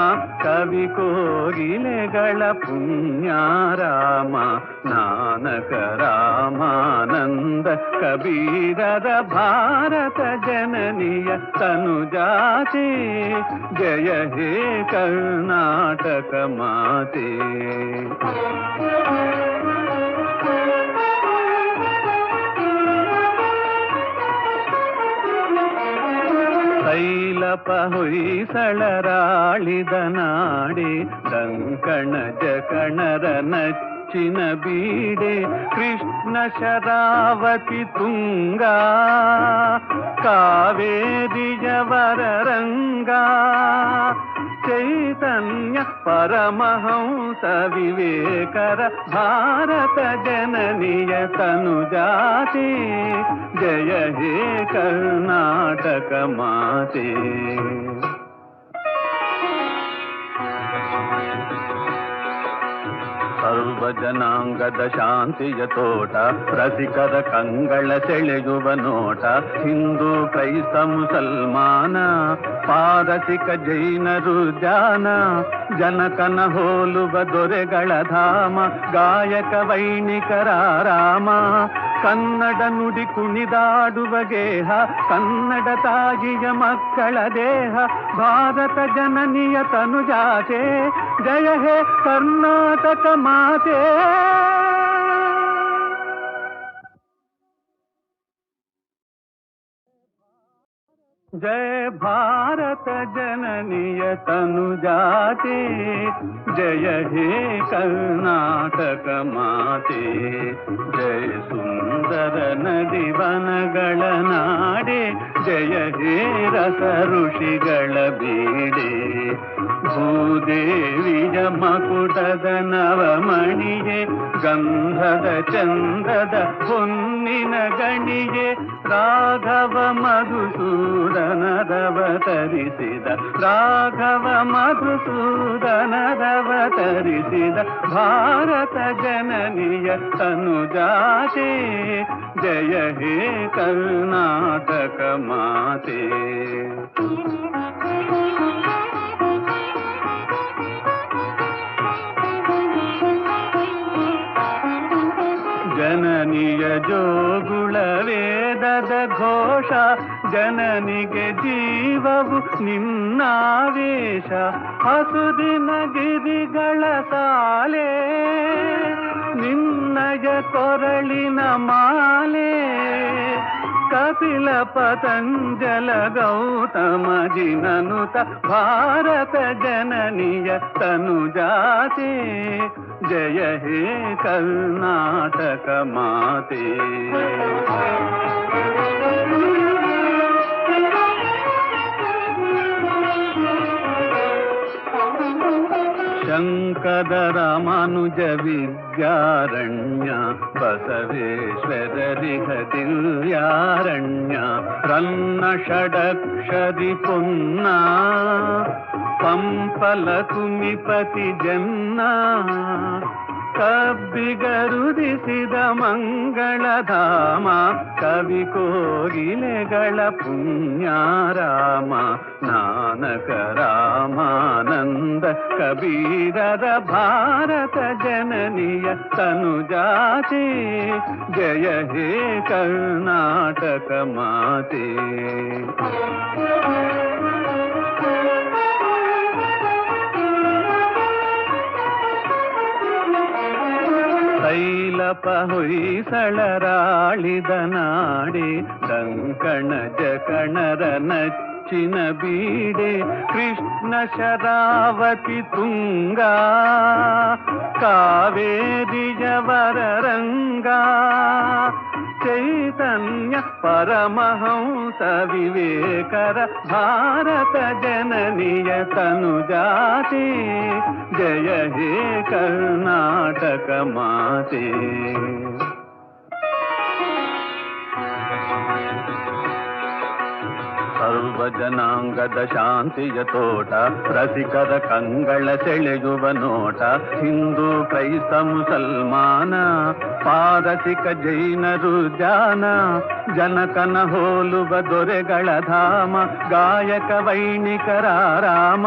ಕವಿ ಕೋಗಿಲೆಗಳ ಪುಣ್ಯಾರಾಮ ನಾನಕ ರಾಮಾನಂದ ಕಬೀರರ ಭಾರತ ಜನನಿಯ ತನುಜಾತೆ ಜಯ ಹೇ ಕರ್ನಾಟಕ ಮಾತೆ. ತೈಲಪ ಹೊಯ್ಸಳರಾಳಿದ ನಾಡೆ ಕಂಕಣ ಜಕಣರ ನಚ್ಚಿನ ಬೀಡೆ ಕೃಷ್ಣ ಶರಾವತಿ ತುಂಗಾ ಕಾವೇರಿಯವರ ರಂಗಾ ಚೈತನ್ಯ ಪರಮಹಂಸ ವಿವೇಕರ ಭಾರತ ಜನನಿಯ ತನುಜಾತೆ ಜಯ ಹೇ ಕರ್ನಾಟಕ ಮಾತೆ. ಸರ್ವ ಜನಾಂಗದ ಶಾಂತಿಯ ತೋಟ ರಸಿಕರ ಕಂಗಳ ಸೆಳೆಯುವ ನೋಟ ಹಿಂದೂ ಕ್ರೈಸ್ತ ಮುಸಲ್ಮಾನ ಪಾರಸಿಕ ಜೈನರು ಜಾನ ಜನಕನ ಹೋಲುವ ದೊರೆಗಳ ಧಾಮ ಗಾಯಕ ವೈಣಿಕರ ರಾಮ ಕನ್ನಡ ನುಡಿ ಕುಣಿದಾಡುವ ಗೇಹ ಕನ್ನಡ ತಾಯಿಯ ಮಕ್ಕಳ ದೇಹ ಭಾರತ ಜನನಿಯ ತನುಜಾತೆ ಜಯ ಹೇ ಕರ್ನಾಟಕ ಮಾತೆ. जय भारत जननीय तनुजाते जय हे कर्नाटक माते. जय सुंदर नदी वनಗಳ ನಾಡೆ ಜಯ ಹೇ ರಸ ಋಷಿಗಳ ಬೀಡೆ. ಭೂದೇವಿಯ ಮಕುಟದ ನವಮಣಿಯೇ ಗಂಧದ ಚಂದದ ಹೊನ್ನಿನ ಗಣಿಯೇ ರಾಘವ ಮಧುಸೂದನದವತರಿಸಿದ ರಾಘವ ಮಧುಸೂದನದವತರಿಸಿದ ಭಾರತ ಜನನಿಯ ತನುಜಾತೆ ಜಯ ಹೇ ಕರ್ನಾಟಕ ಮಾತೆ. ಜನನಿಯ ಜೋಗುಳ ವೇದದ ಘೋಷ ಜನನಿಗೆ ಜೀವವು ನಿನ್ನಾವೇಶ ಹಸುದಿನ ಗಿರಿಗಳ ಸಾಲೆ ನಿನ್ನಯ ಕೊರಳಿನ ಮಾಲೆ ಕಪಿಲ ಪತಂಜಲ ಗೌತಮ ಜಿನನುತ ಭಾರತ ಜನನಿಯ ತನುಜಾತೆ ಜಯ ಹೇ ಕರ್ನಾಟಕ ಮಾತೆ. ಶಂಕರ ರಾಮಾನುಜ ವಿದ್ಯಾರಣ್ಯ ಬಸವೇಶ್ವರರಿಹ ದಿವ್ಯಾರಣ್ಯ ರನ್ನ ಷಡಕ್ಷರಿ ಪೊನ್ನ ಪಂಪಲ ಕುಮಿಪತಿ ಜನ್ನ ಕಬ್ಬಿಗರುದಿಸಿದ ಮಂಗಳಧಾಮ ಕವಿ ಕೋಗಿಲೆಗಳ ಪುಣ್ಯಾರಾಮ ನಾನಕ ರಾಮಾನಂದ ಕಬೀರರ ಭಾರತ ಜನನಿಯ ತನುಜಾತೆ ಜಯ ಹೇ ಕರ್ನಾಟಕ ಮಾತೆ. ತೈಲಪ ಹೊಯ್ಸಳರಾಳಿದ ನಾಡೆ ಕಂಕಣ ಜಕಣರ ನಚ್ಚಿನ ಬೀಡೆ ಕೃಷ್ಣ ಶರಾವತಿ ತುಂಗಾ ಕಾವೇರಿಯವರ ರಂಗಾ ಚೈತನ್ಯ ಪರಮಹಂಸ ವಿವೇಕರ ಭಾರತ ಜನನಿಯ ತನುಜಾತೆ ಜಯ ಹೇ ಕರ್ನಾಟಕ ಮಾತೆ. ಸರ್ವ ಸರ್ವ ಜನಾಂಗದ ಶಾಂತಿಯ ತೋಟ, ರಸಿಕರ ಕಂಗಳ ಸೆಳೆಯುವ ನೋಟ. ಹಿಂದೂ ಕ್ರೈಸ್ತ ಮುಸಲ್ಮಾನ, ಪಾರಸಿಕ ಜೈನರು ಜಾನ, ಜನಕನ ಹೋಲುವ ದೊರೆಗಳ ಧಾಮ, ಗಾಯಕ ವೈಣಿಕರ ರಾಮ.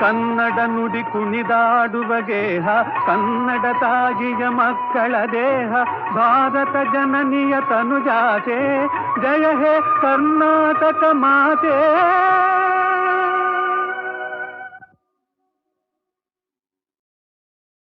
ಕನ್ನಡ ನುಡಿ ಕುಣಿದಾಡುವ ಗೇಹ, ಕನ್ನಡ ತಾಯಿಯ ಮಕ್ಕಳ ದೇಹ, ಭಾರತ ಜನನಿಯ ತನುಜಾತೆ, ಜಯ ಹೇ ಕರ್ನಾಟಕ ಮಾತೆ.